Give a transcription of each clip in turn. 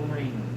kumain.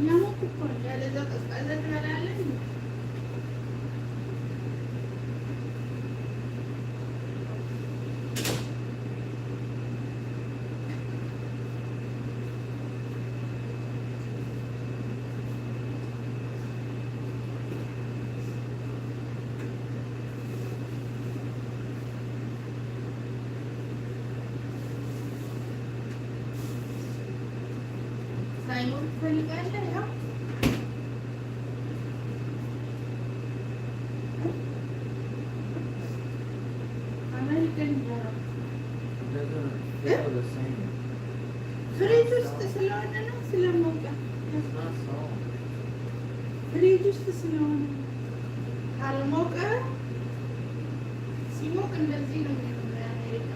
Nyamuk እኮ ነው ያለዛ ቀዝቃዛ ትበላለህ። ሳይሞቅ ትፈልጋለህ? ያው አሜሪካን እንጀራ ፍሪጅ ውስጥ ስለሆነ ነው ስለሞቀ ፍሪጅ ውስጥ ስለሆነ ካልሞቀ ሲሞቅ እንደዚህ ነው የሚሆነው የአሜሪካ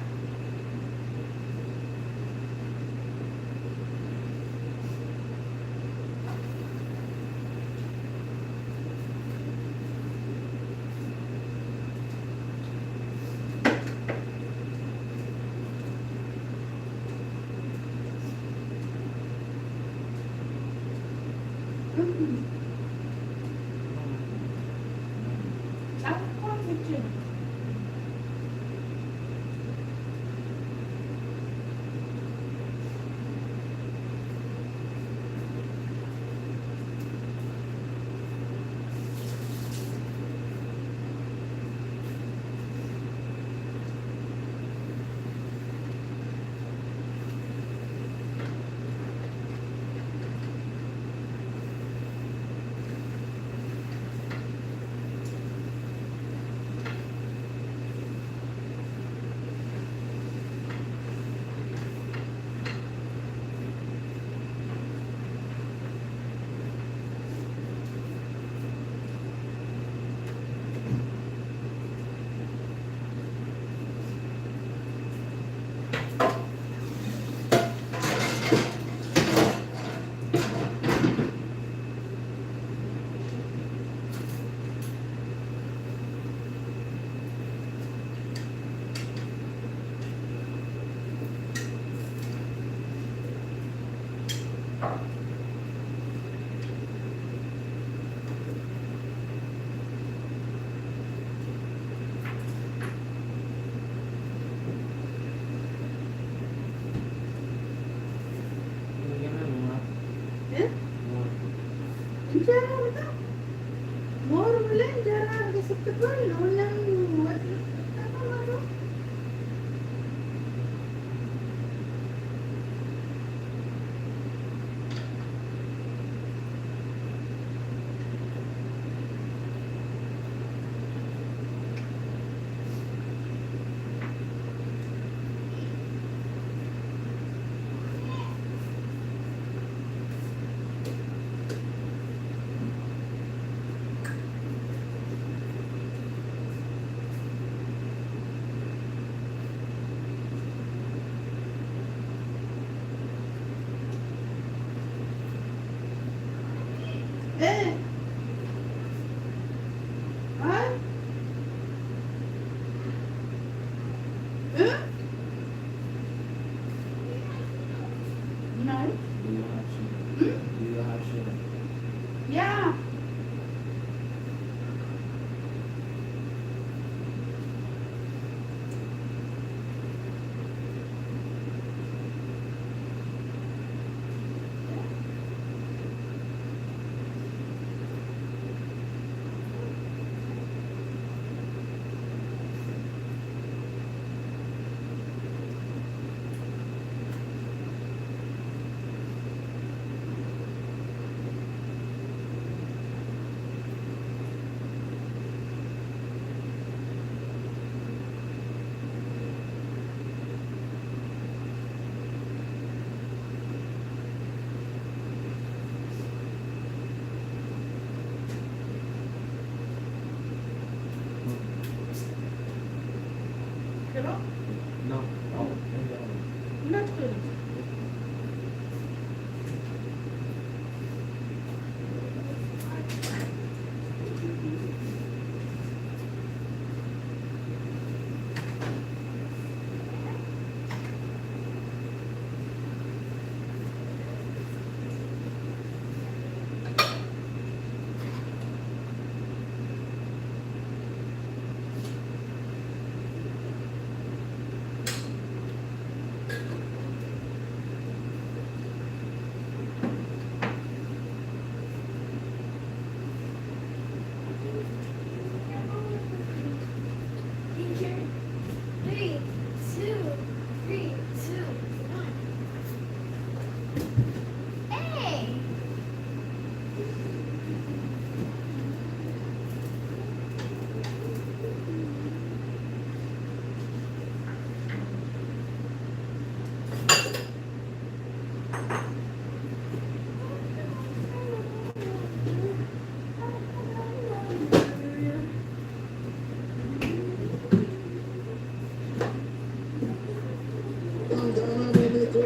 እንጀራ በጣም ሞር ብለህ እንጀራ ስትባል ነው ወጥ ተባባለው Yeah. Es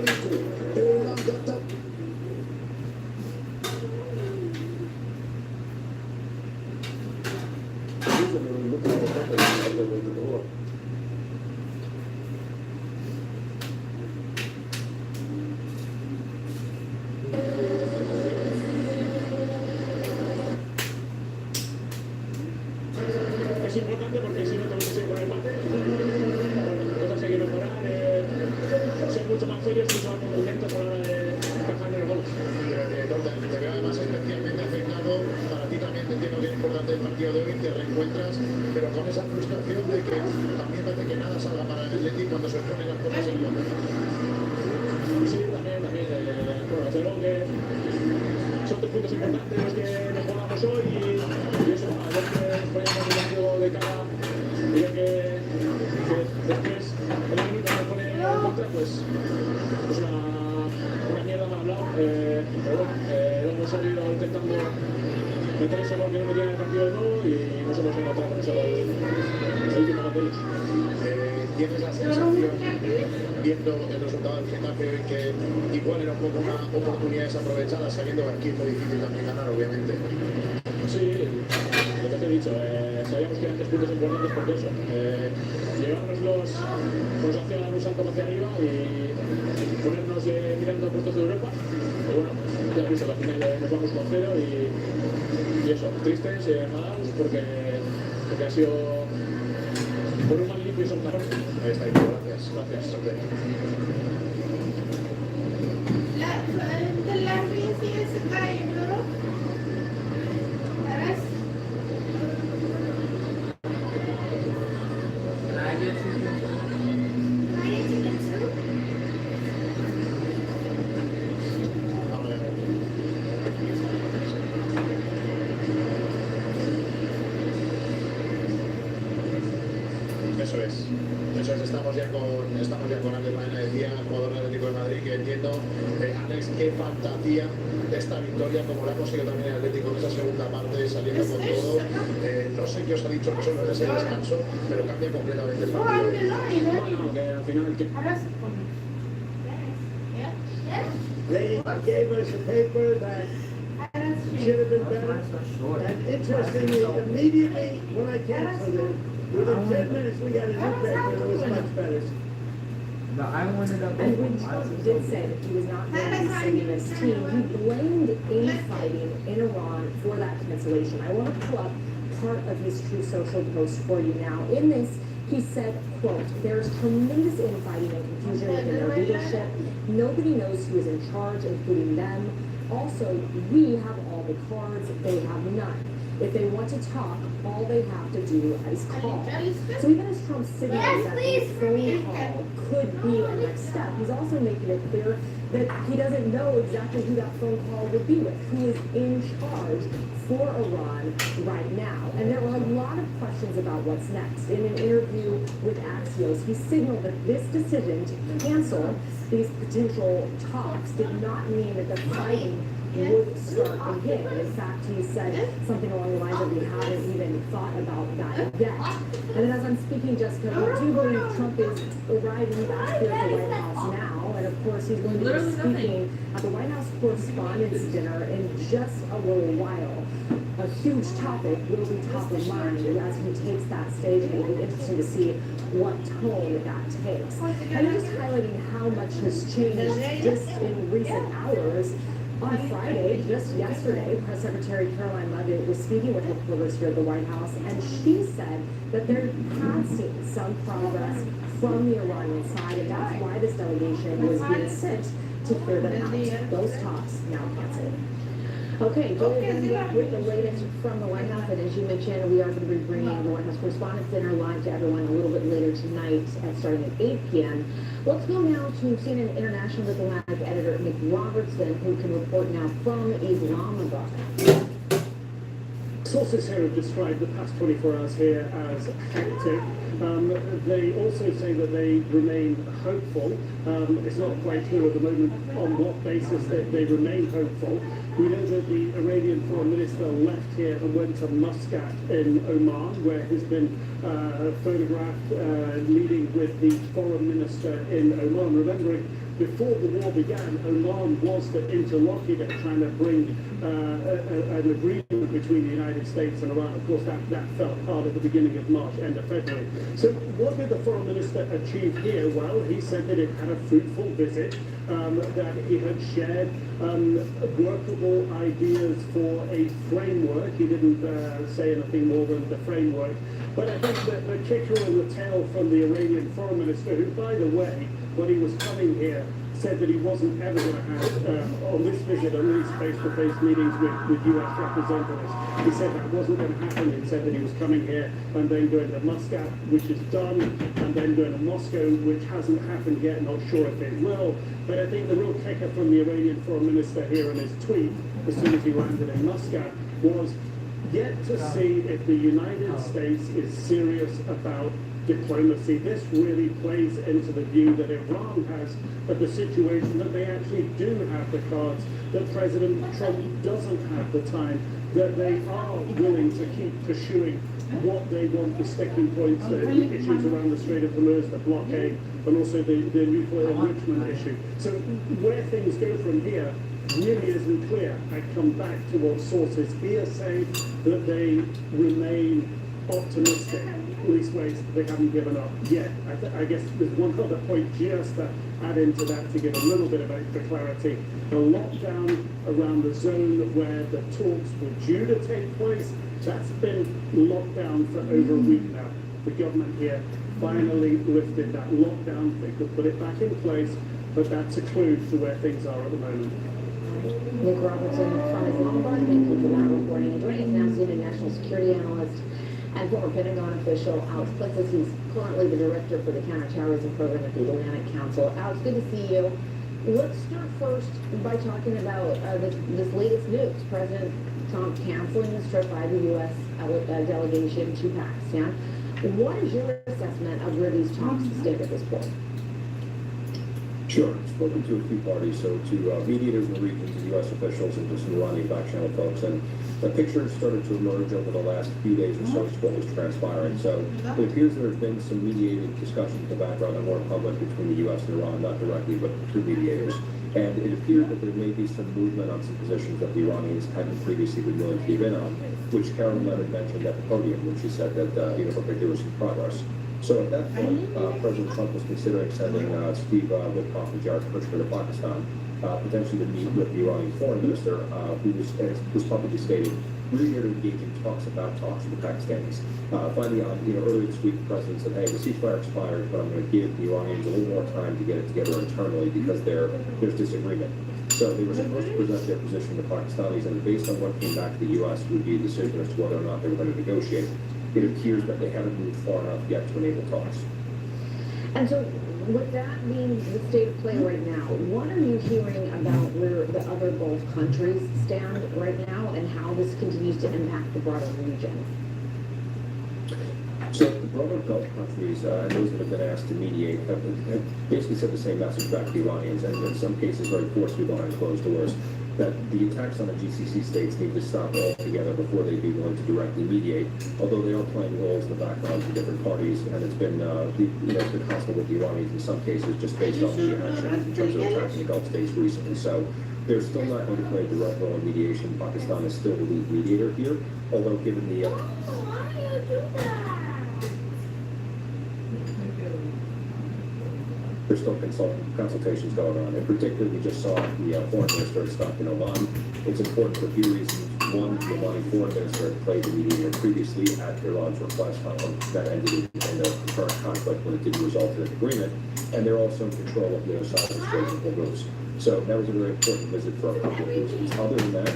importante porque si no tenemos que seguir con el empate, cosas hay que mejorar, ser mucho más serios, mucho más contundentos a la hora de encajar en los goles. Te veo además especialmente afectado. Para ti también te entiendo que es importante el partido de hoy, te reencuentras, pero con esa frustración de que también parece que nada salga para el Atlético cuando se ponen las cosas en el Sí, también. Bueno, desde luego que son 3 puntos importantes los que mejoramos hoy y eso, a ver que ponemos un partido de cara y ver que después el minuto me pone en contra, pues una mierda mal hablado, pero bueno, hemos salido intentando meter ese gol que no metía en el partido de nuevo y nos hemos encontrado con ese gol el último gol de ellos. Tienes la sensación, viendo el resultado del Getafe hoy, que igual era un poco una oportunidad desaprovechada, sabiendo que aquí es muy difícil también ganar, obviamente. Sí, lo que te he dicho, sabíamos que eran 3 puntos importantes porque eso, llevárnoslos nos hacía un salto hacia arriba y ponernos mirando a puestos de Europa, pero bueno, ya he visto que al final nos vamos con 0 y eso, tristes, enfadados porque ha sido por un mal limpio y son una parte. Ahí está, gracias. La bici es caído. ¿Sabes? Eso es, estamos ya con Alex Baena, decía, jugador del Atlético de Madrid, que entiendo, Alex, qué fantasía esta victoria, como la ha conseguido también el Atlético en esa segunda parte, saliendo con todo. No sé qué os ha dicho que solo es el descanso, pero cambia completamente el partido. Bueno, que al final que... They gave us a paper that should have been better. And interestingly, immediately when I canceled it, within 10 minutes we got a new paper that was much better. No, I wanted up. And when Trump did say that he was not going to be sending his team, he blamed infighting in Iran for that cancellation. I want to pull up part of his True Social post for you now. In this, he said, quote, "There's tremendous infighting and confusion within their leadership. Nobody knows who is in charge, including them. Also, we have all the cards, they have none. If they want to talk, all they have to do is call." So even as Trump signals that a phone call could be a next step, he's also making it clear that he doesn't know exactly who that phone call would be with, who is in charge for Iran right now. And there were a lot of questions about what's next. In an interview with Axios, he signaled that this decision to cancel these potential talks did not mean that the fighting would start again. In fact, he said something along the lines of, "We haven't even thought about that yet." And then as I'm speaking, Jessica, we do believe Trump is arriving back here at the White House now. And of course, he's going to be speaking at the White House Correspondents' Dinner in just a little while. A huge topic will be top of mind as he takes that stage, and it'll be interesting to see what tone that takes. And I'm just highlighting how much has changed just in recent hours. On Friday, just yesterday, Press Secretary Caroline Leavitt was speaking with reporters here at the White House, and she said that there had seen some progress from the Iranian side, and that's why this delegation was being sent to clear them out. Those talks now canceled. Okay, Julia, with the latest from the White House, and as you mentioned, we are going to be bringing the White House Correspondents' Dinner live to everyone a little bit later tonight, starting at 8 p.m. Let's go now to CNN International diplomatic editor Nick Robertson, who can report now from Islamabad. Sources here have described the past 24 hours here as hectic. They also say that they remain hopeful. It's not quite clear at the moment on what basis they remain hopeful. We know that the Iranian foreign minister left here and went to Muscat in Oman, where he's been photographed meeting with the foreign minister in Oman. Remembering, before the war began, Oman was the interlocutor trying to bring an agreement between the United States and Iran. Of course, that fell apart at the beginning of March, end of February. So what did the foreign minister achieve here? Well, he said that it had a fruitful visit, that he had shared workable ideas for a framework. He didn't say anything more than the framework. But I think that the kicker in the tail from the Iranian foreign minister, who, by the way, when he was coming here, said that he wasn't ever going to have, on this visit, at least face-to-face meetings with U.S. representatives. He said that wasn't going to happen. He said that he was coming here and then going to Muscat, which is done, and then going to Moscow, which hasn't happened yet. Not sure if it will. But I think the real kicker from the Iranian foreign minister here in his tweet, as soon as he landed in Muscat, was yet to see if the United States is serious about diplomacy. This really plays into the view that Iran has of the situation, that they actually do have the cards, that President Trump doesn't have the time, that they are willing to keep pursuing what they want, the sticking points, the issues around the Strait of Hormuz, the blockade, and also the nuclear enrichment issue. So where things go from here really isn't clear. I come back to what sources here say, that they remain optimistic. At least ways they haven't given up yet. I guess there's one other point just to add into that to give a little bit of extra clarity. The lockdown around the zone where the talks were due to take place, that's been locked down for over a week now. The government here finally lifted that lockdown. They could put it back in place, but that's a clue to where things are at the moment. Nick Robertson from Islamabad, thank you for that reporting. Joining us now, senior national security analyst and former Pentagon official Alex Plexus. He's currently the director for the counterterrorism program at the Atlantic Council. Alex, good to see you. Let's start first by talking about this latest news. President Trump canceling his trip by the U.S. Delegation to Pakistan. What is your assessment of where these talks stand at this point? Sure. I've spoken to a few parties, so to mediators in the region, to U.S. officials, and to some Iranian back channel folks, and the picture started to emerge over the last few days or so as to what was transpiring. So it appears there have been some mediated discussions in the background that were public between the U.S. and Iran, not directly, but through mediators. And it appears that there may be some movement on some positions that the Iranians hadn't previously been willing to give in on, which Karen Leonard mentioned at the podium when she said that there was some progress. So at that point, President Trump was considering sending Steve Witkoff and Jared Kushner to Pakistan, potentially to meet with the Iranian foreign minister, who was publicly stated, we're here to engage in talks about talks with the Pakistanis. Finally, earlier this week, the president said, hey, the ceasefire expired, but I'm going to give the Iranians a little more time to get it together internally because there's disagreement. So they were supposed to present their position to Pakistanis, and based on what came back to the U.S. would be a decision as to whether or not they were going to negotiate. It appears that they haven't moved far enough yet to enable talks. And so, with that being the state of play right now, what are you hearing about where the other Gulf countries stand right now and how this continues to impact the broader region? So the broader Gulf countries, those that have been asked to mediate, have basically said the same message back to the Iranians, and in some cases very forcefully behind closed doors, that the attacks on the GCC states need to stop altogether before they'd be willing to directly mediate, although they are playing roles in the background for different parties, and it's been constant with the Iranians in some cases just based on the actions in terms of attacking the Gulf states recently. So they're still not going to play a direct role in mediation. Pakistan is still the lead mediator here, although given the there's still consultations going on. In particular, we just saw the foreign minister stopped in Oman. It's important for a few reasons. One, the Omani foreign minister had played the mediator previously at Iran's request that ended in the current conflict when it didn't result in an agreement. And they're also in control of the other side of the Strait of Hormuz. So that was a very important visit for a couple of reasons. Other than that,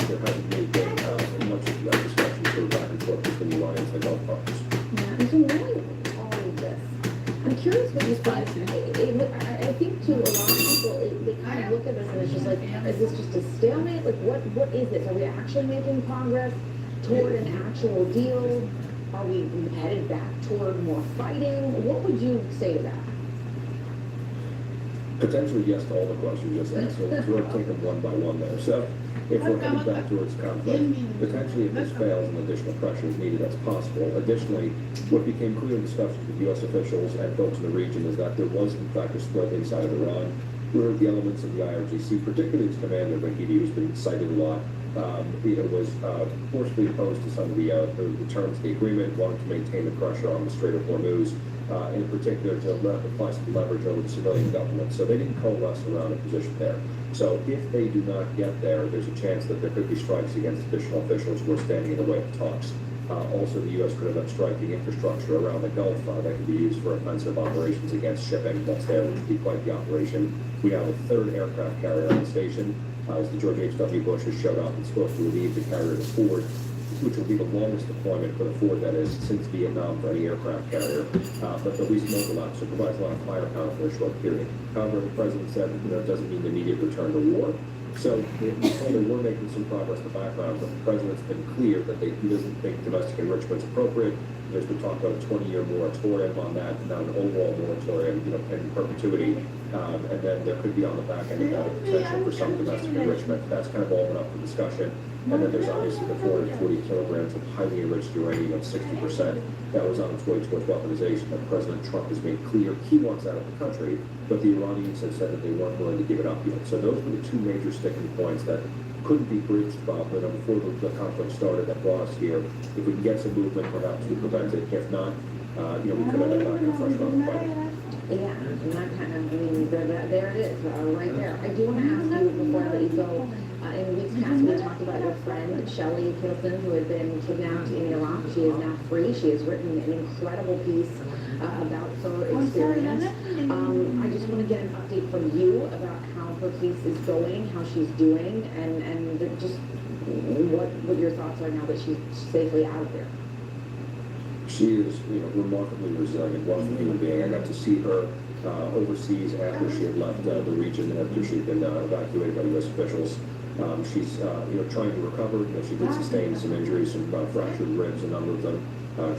there hasn't really been much discussion sort of back and forth between the Iranians and the Gulf partners. Yeah, and so knowing all of this, I'm curious what you think. I think to a lot of people, they kind of look at this and it's just like, is this just a stalemate? Like, what is this? Are we actually making progress toward an actual deal? Are we headed back toward more fighting? What would you say to that? Potentially yes to all the questions you just asked. So we're going to take them one by one there. So if we're headed back towards conflict, potentially if this fails and additional pressure is needed, that's possible. Additionally, what became clear in discussions with U.S. officials and folks in the region is that there was in fact a split inside of Iran where the elements of the IRGC, particularly its commander, Mahdi, who's been cited a lot, was forcefully opposed to some of the terms of the agreement, wanted to maintain the pressure on the Strait of Hormuz, in particular to apply some leverage over the civilian government. So they didn't coalesce around a position there. So if they do not get there, there's a chance that there could be strikes against additional officials who are standing in the way of talks. Also, the U.S. could have been striking infrastructure around the Gulf that could be used for offensive operations against shipping. That's there, which would be quite the operation. We have a third aircraft carrier on station. As the George H.W. Bush has showed up and supposed to relieve the carrier to Ford, which will be the longest deployment for the Ford, that is, since Vietnam for any aircraft carrier. But the recent overlap, so it provides a lot of firepower for a short period. However, the president said, it doesn't mean the immediate return to war. So they were making some progress in the background, but the president's been clear that he doesn't think domestic enrichment is appropriate. There's been talk about a 20-year moratorium on that, not an overall moratorium, in perpetuity. And then there could be on the back end of that a potential for some domestic enrichment. That's kind of all been up for discussion. And then there's obviously the 440 kilograms of highly enriched uranium of 60% that was on its way towards weaponization that President Trump has made clear he wants out of the country, but the Iranians have said that they weren't willing to give it up yet. So those were the two major sticking points that couldn't be bridged before the conflict started that brought us here. If we can get some movement, perhaps we prevent it. If not, we could end up back in a fresh round of fighting. Yeah, and that kind of, there it is, right there. I do want to ask you, before I let you go, in weeks past, we talked about your friend, Shelley Kilson, who had been kidnapped in Iraq. She is now free. She has written an incredible piece about her experience. I just want to get an update from you about how her case is going, how she's doing, and just what your thoughts are now that she's safely out there. She is, remarkably resilient, wonderful human being. I got to see her overseas after she had left the region, after she'd been evacuated by U.S. officials. She's, trying to recover. She did sustain some injuries, some fractured ribs, a number of them.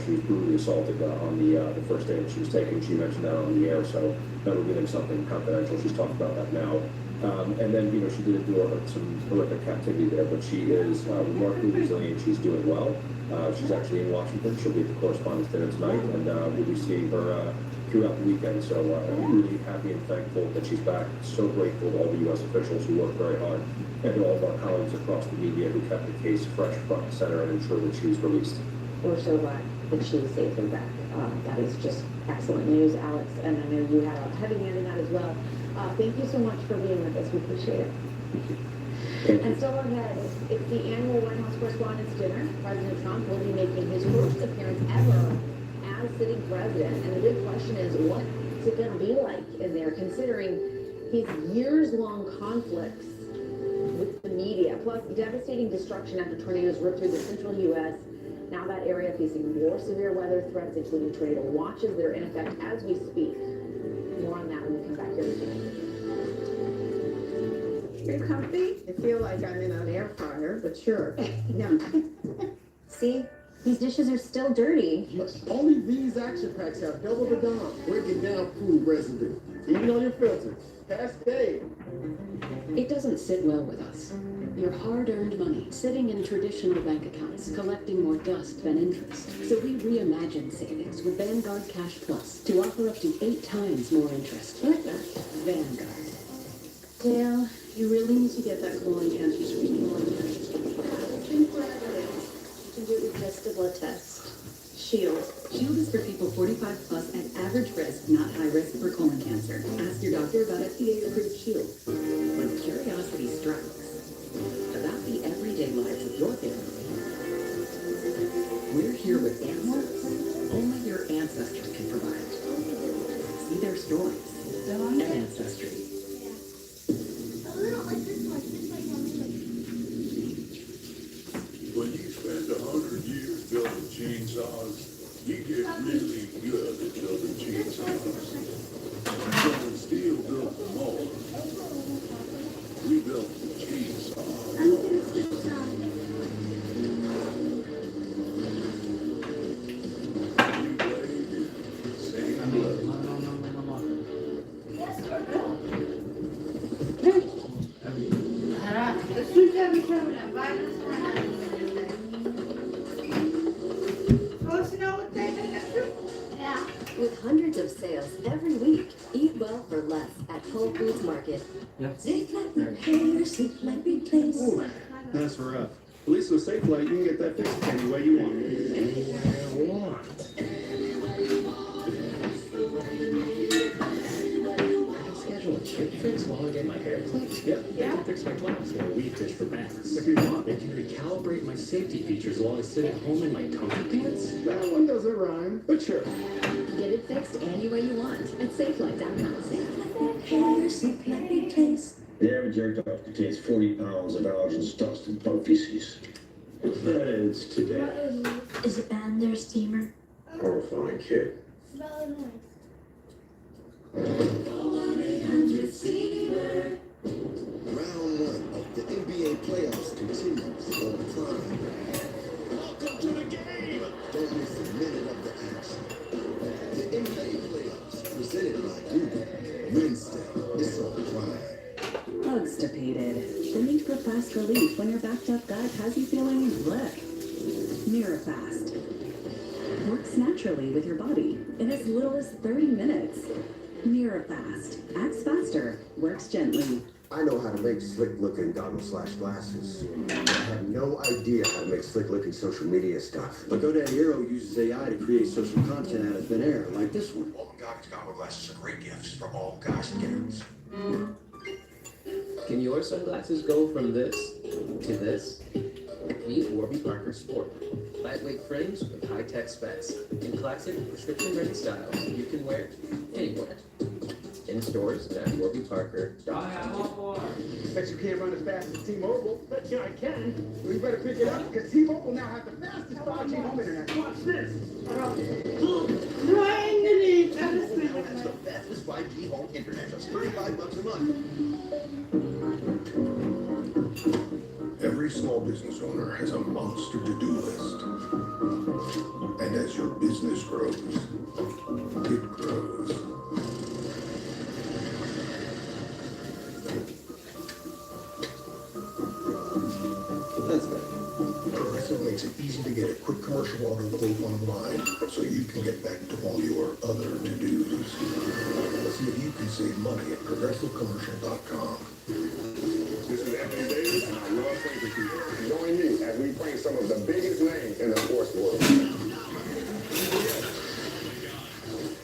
She was brutally assaulted on the first day that she was taken. She mentioned that on the air, so that will give them something confidential. She's talked about that now. And then, she did endure some horrific captivity there, but she is remarkably resilient. She's doing well. She's actually in Washington. She'll be at the Correspondents' Dinner tonight, and we'll be seeing her throughout the weekend. So I'm really happy and thankful that she's back. So grateful to all the U.S. officials who worked very hard, and to all of our colleagues across the media who kept the case fresh, front and center, and ensured that she was released. We're so glad that she is safely back. That is just excellent news, Alex, and I know you had a heavy hand in that as well. Thank you so much for being with us. We appreciate it. And still ahead, it's the annual White House Correspondents' Dinner. President Trump will be making his first appearance ever as sitting president. And the big question is, what's it going to be like in there, considering his years-long conflicts with the media, plus devastating destruction after tornadoes ripped through the central U.S. Now that area facing more severe weather threats, including tornado watches that are in effect as we speak. More on that when we come back here with you. You're comfy? I feel like I'm in an air fryer, but sure. No. See? These dishes are still dirty. Yes, only these action packs have double the Dom, breaking down food residue. Even on your filters. Cascade. It doesn't sit well with us. Your hard-earned money sitting in traditional bank accounts, collecting more dust than interest. So we reimagined savings with Vanguard Cash Plus to offer up to 8 times more interest. Like that. Vanguard. Dale, you really need to get that colon cancer screening. You can do it with just a blood test. Shield. Shield is for people 45 plus at average risk, not high risk for colon cancer. Ask your doctor about FDA-approved Shield. When curiosity strikes, about the everyday lives of your family. We're here with answers only your ancestors can provide. See their stories and ancestry. When you spend 100 years building chainsaws, you get really good at building chainsaws. So steel built them all. We built the chainsaw. With hundreds of sales every week, eat well for less at Whole Foods Market. Safe like repair, safe like replace. Ooh, that's rough. At least with Safe Light, you can get that fixed any way you want. Anywhere I want. I can schedule a chip fix while I get my hair clipped. Yep, I can fix my glass or a weed fish for baths. If you want, I can recalibrate my safety features while I sit at home in my comfy pants. That one doesn't rhyme, but sure. Get it fixed any way you want at SafeLight.com. Safe like repair, safe like replace. The average air dog contains 40 pounds of allergens, dust, and bug feces. Feds today. Is it bad in their steamer? Horrifying kid. Round one of the NBA playoffs continues on Prime. Welcome to the game! Don't miss a minute of the action. The NBA playoffs, presented by Google. Wednesday, it's on Prime. Constipated. The need for fast relief when your backed up gut has you feeling bleh. Mirafast. Works naturally with your body in as little as 30 minutes. Mirafast. Acts faster. Works gently. I know how to make slick-looking goggles/glasses. I have no idea how to make slick-looking social media stuff. But GoDaddy Hero uses AI to create social content out of thin air, like this one. All goggles goggle glasses are great gifts for all guys and gals. Can your sunglasses go from this to this? Meet Warby Parker Sport. Lightweight frames with high-tech specs. In classic, prescription-ready styles you can wear anywhere. In stores at Warby Parker. Bet you can't run as fast as T-Mobile. Bet you I can. We better pick it up because T-Mobile now has the fastest 5G home internet. Watch this. That's the fastest 5G home internet, just $35 a month. Every small business owner has a monster to-do list. And as your business grows, it grows. That's better. Progressive makes it easy to get a quick commercial auto quote online so you can get back to all your other to-dos. See if you can save money at progressivecommercial.com. This is Anthony Davis, and I love Frankie Peter. Join me as we bring some of the biggest names in the sports world.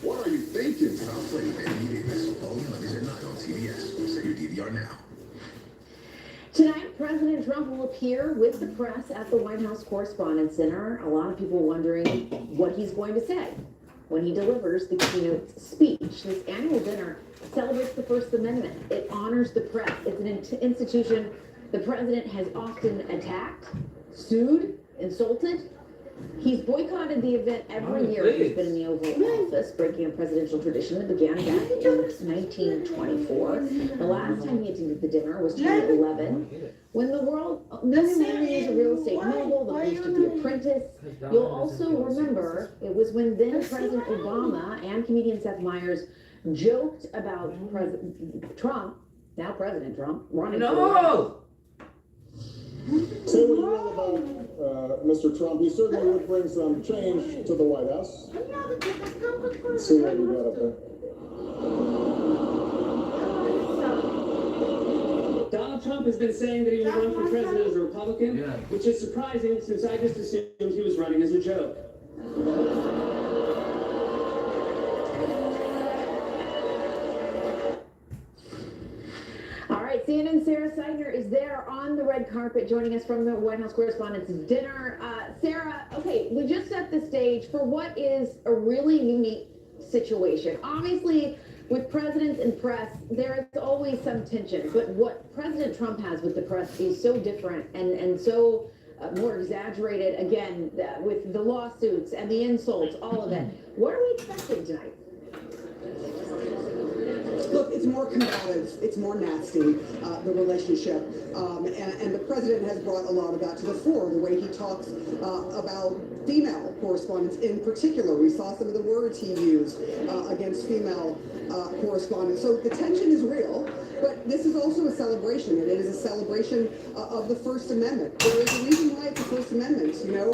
What are you thinking? Stop playing Anthony Davis. All Mondays at 9 on CBS. Set your DVR now. Tonight, President Trump will appear with the press at the White House Correspondents' Dinner. A lot of people wondering what he's going to say when he delivers the keynote speech. This annual dinner celebrates the First Amendment. It honors the press. It's an institution the president has often attacked, sued, insulted. He's boycotted the event every year he's been in the Oval Office, breaking a presidential tradition that began back in 1924. The last time he attended the dinner was 2011, when the world knew him mainly as a real estate mogul, the boost of The Apprentice. You'll also remember it was when then President Obama and comedian Seth Meyers joked about President Trump, now President Trump, running for Say what you will about Mr. Trump. He certainly would bring some change to the White House. Let's see what we got up there. Donald Trump has been saying that he will run for president as a Republican, which is surprising since I just assumed he was running as a joke. All right, CNN's Sarah Seidner is there on the red carpet joining us from the White House Correspondents' Dinner. Sarah, okay, we just set the stage for what is a really unique situation. Obviously, with presidents and press, there is always some tension, but what President Trump has with the press is so different and so more exaggerated, again, with the lawsuits and the insults, all of it. What are we expecting tonight? Look, it's more combative, it's more nasty, the relationship, and the president has brought a lot of that to the fore, the way he talks about female correspondents in particular. We saw some of the words he used against female correspondents. So the tension is real, But this is also a celebration, and it is a celebration of the First Amendment. There is a reason why it's the First Amendment. You know,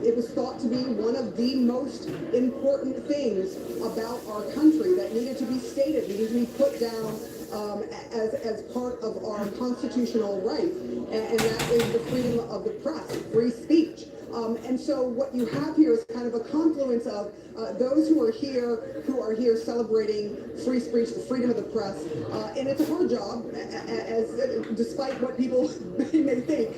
it was thought to be one of the most important things about our country that needed to be stated, needed to be put down as part of our constitutional right, and that is the freedom of the press, free speech. And so what you have here is kind of a confluence of those who are here celebrating free speech, the freedom of the press, and it's a hard job, as despite what people may think.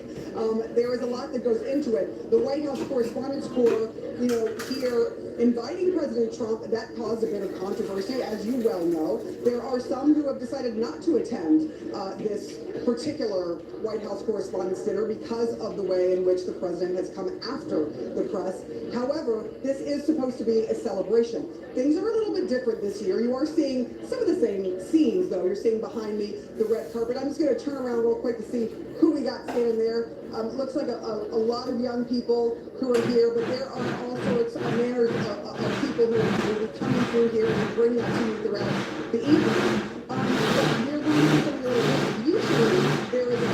There is a lot that goes into it. The White House Correspondents' Corps, you know, here inviting President Trump, that caused a bit of controversy, as you well know. There are some who have decided not to attend this particular White House Correspondents' Dinner because of the way in which the president has come after the press. However, this is supposed to be a celebration. Things are a little bit different this year. You are seeing some of the same scenes, though. You're seeing behind me the red carpet. I'm just going to turn around real quick to see who we got standing there. Looks like a lot of young people who are here, but there are all sorts of manners of people who will be coming through here and bring that to you throughout the evening. But we're going to do something a little different. Usually, there is a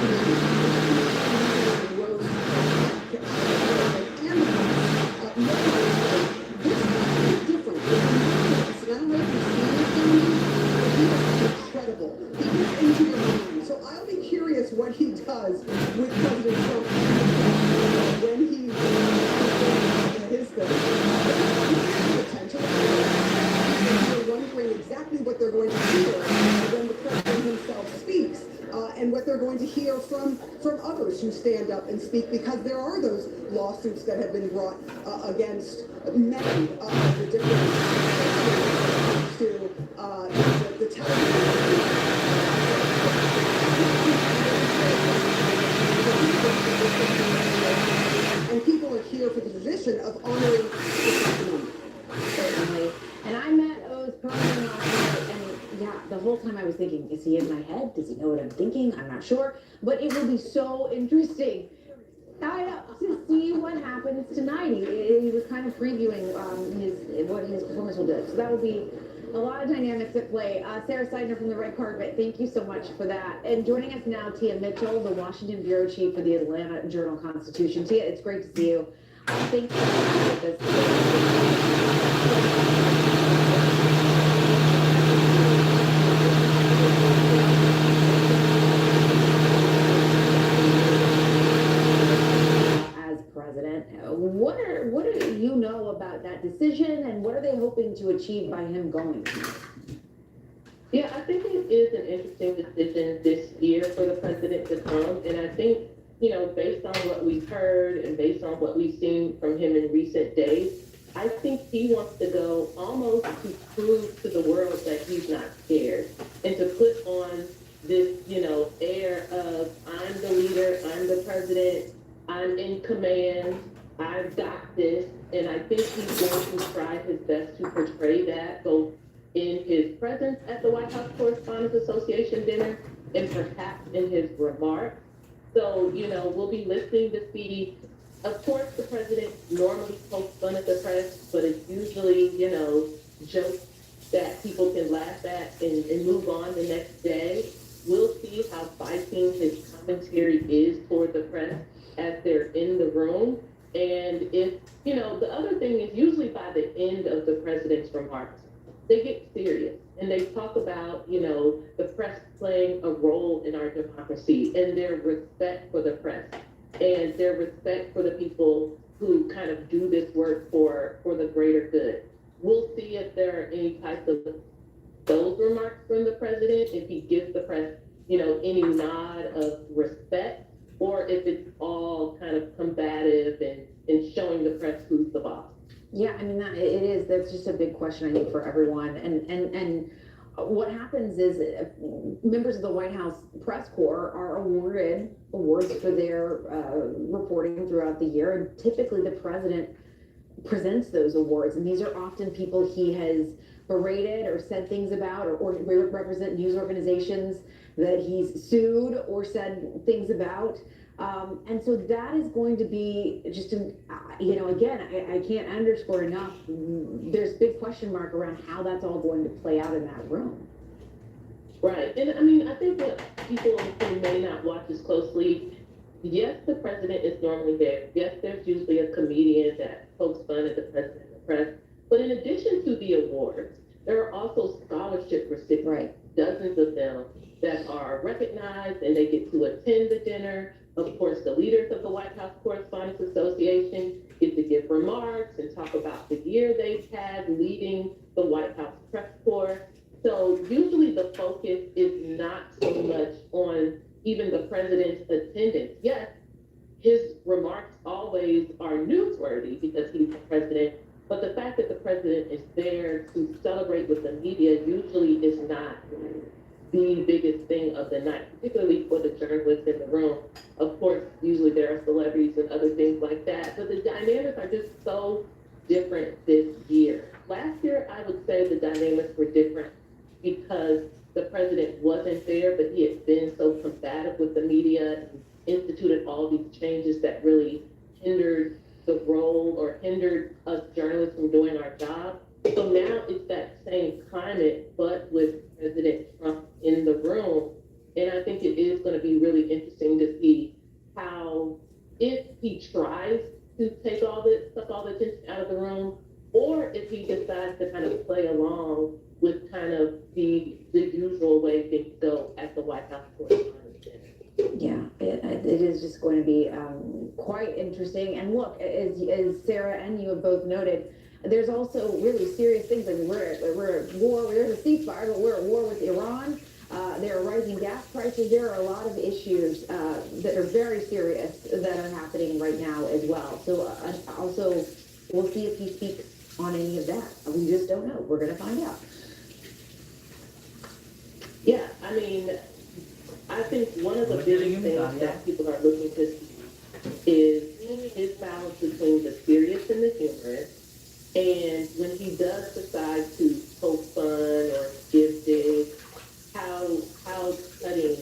incredible. He gets into your mind. So I'll be curious what he does with President Trump when he his thing. Potential. You're wondering exactly what they're going to hear when the president himself speaks, and what they're going to hear from others who stand up and speak, because there are those lawsuits that have been brought against many of the different to the television. And people are here for the tradition of honoring the First Amendment. Certainly. And I met O's Perlman last night, and yeah, the whole time I was thinking, is he in my head? Does he know what I'm thinking? I'm not sure. But it will be so interesting to see what happens tonight. He was kind of previewing what his performance will do. So that will be a lot of dynamics at play. Sarah Seidner from the red carpet, thank you so much for that. And joining us now, Tia Mitchell, the Washington bureau chief for the Atlanta Journal-Constitution. Tia, it's great to see you. Thank you for being with as president. What do you know about that decision, and what are they hoping to achieve by him going? Yeah, I think it is an interesting decision this year for the president to come, and I think, you know, based on what we've heard and based on what we've seen from him in recent days, I think he wants to go almost to prove to the world that he's not scared, and to put on this, you know, air of I'm the leader, I'm the president, I'm in command, I've got this, and I think he's going to try his best to portray that both in his presence at the White House Correspondents Association dinner and perhaps in his remarks. So, you know, we'll be listening to see, of course, the president normally pokes fun at the press, but it's usually, you know, jokes that people can laugh at and move on the next day. We'll see how biting his commentary is toward the press as they're in the room. And if, you know, the other thing is usually by the end of the president's remarks, they get serious and they talk about, you know, the press playing a role in our democracy and their respect for the press and their respect for the people who kind of do this work for the greater good. We'll see if there are any types of those remarks from the president, if he gives the press, you know, any nod of respect, or if it's all kind of combative and showing the press who's the boss. Yeah, I mean, that's just a big question, I think, for everyone. And what happens is members of the White House press corps are awarded awards for their reporting throughout the year. And typically the president presents those awards. And these are often people he has berated or said things about, or represent news organizations that he's sued or said things about. And so that is going to be just, you know, again, I can't underscore enough, there's a big question mark around how that's all going to play out in that room. Right. And I mean, I think what people who may not watch as closely, yes, the president is normally there. Yes, there's usually a comedian that pokes fun at the president and the press. But in addition to the awards, there are also scholarship recipients, Right. dozens of them that are recognized and they get to attend the dinner. Of course, the leaders of the White House Correspondents Association get to give remarks and talk about the year they've had leading the White House press corps. So usually the focus is not so much on even the president's attendance. Yes, his remarks always are newsworthy because he's the president, but the fact that the president is there to celebrate with the media usually is not the biggest thing of the night, particularly for the journalists in the room. Of course, usually there are celebrities and other things like that, but the dynamics are just so different this year. Last year, I would say the dynamics were different because the president wasn't there, but he had been so combative with the media and instituted all these changes that really hindered the role or hindered us journalists from doing our job. So now it's that same climate, but with President Trump in the room. And I think it is going to be really interesting to see how, if he tries to take all the attention out of the room, or if he decides to kind of play along with kind of the usual way things go at the White House Correspondents' Dinner. Yeah, it is just going to be quite interesting. And look, as Sarah and you have both noted, there's also really serious things. I mean, we're at war. There's a ceasefire, but we're at war with Iran. There are rising gas prices. There are a lot of issues that are very serious that are happening right now as well. So also, we'll see if he speaks on any of that. We just don't know. We're going to find out. Yeah, I mean, I think one of the biggest things that people are looking to see is his balance between the serious and the humorous. And when he does decide to poke fun or give dig, how cutting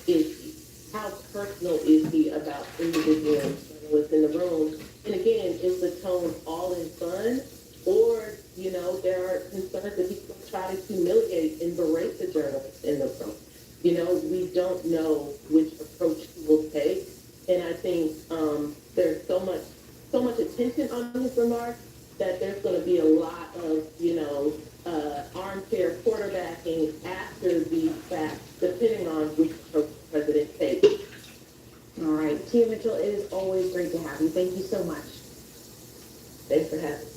is he? How personal is he about individual journalists in the room? And again, is the tone all in fun? Or, you know, there are concerns that people try to humiliate and berate the journalists in the room. You know, we don't know which approach he will take. And I think there's so much attention on his remarks that there's going to be a lot of, you know, armchair quarterbacking after the fact, depending on which approach the president takes. All right. Tia Mitchell, it is always great to have you. Thank you so much. Thanks for having me.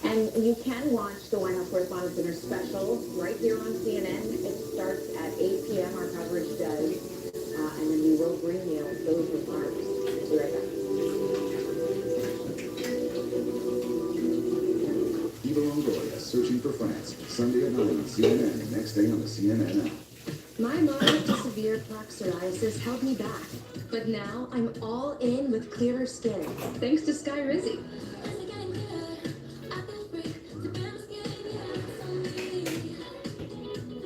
And you can watch the White House Correspondents' Dinner special right here on CNN. It starts at 8 p.m. Our coverage does. And then we will bring you those remarks. We'll be right back. Eva Longoria, Searching for France. Sunday at 9 on CNN. Next day on the CNN app. My moderate to severe plaque psoriasis held me back. But now I'm all in with clearer skin. Thanks to Skyrizi.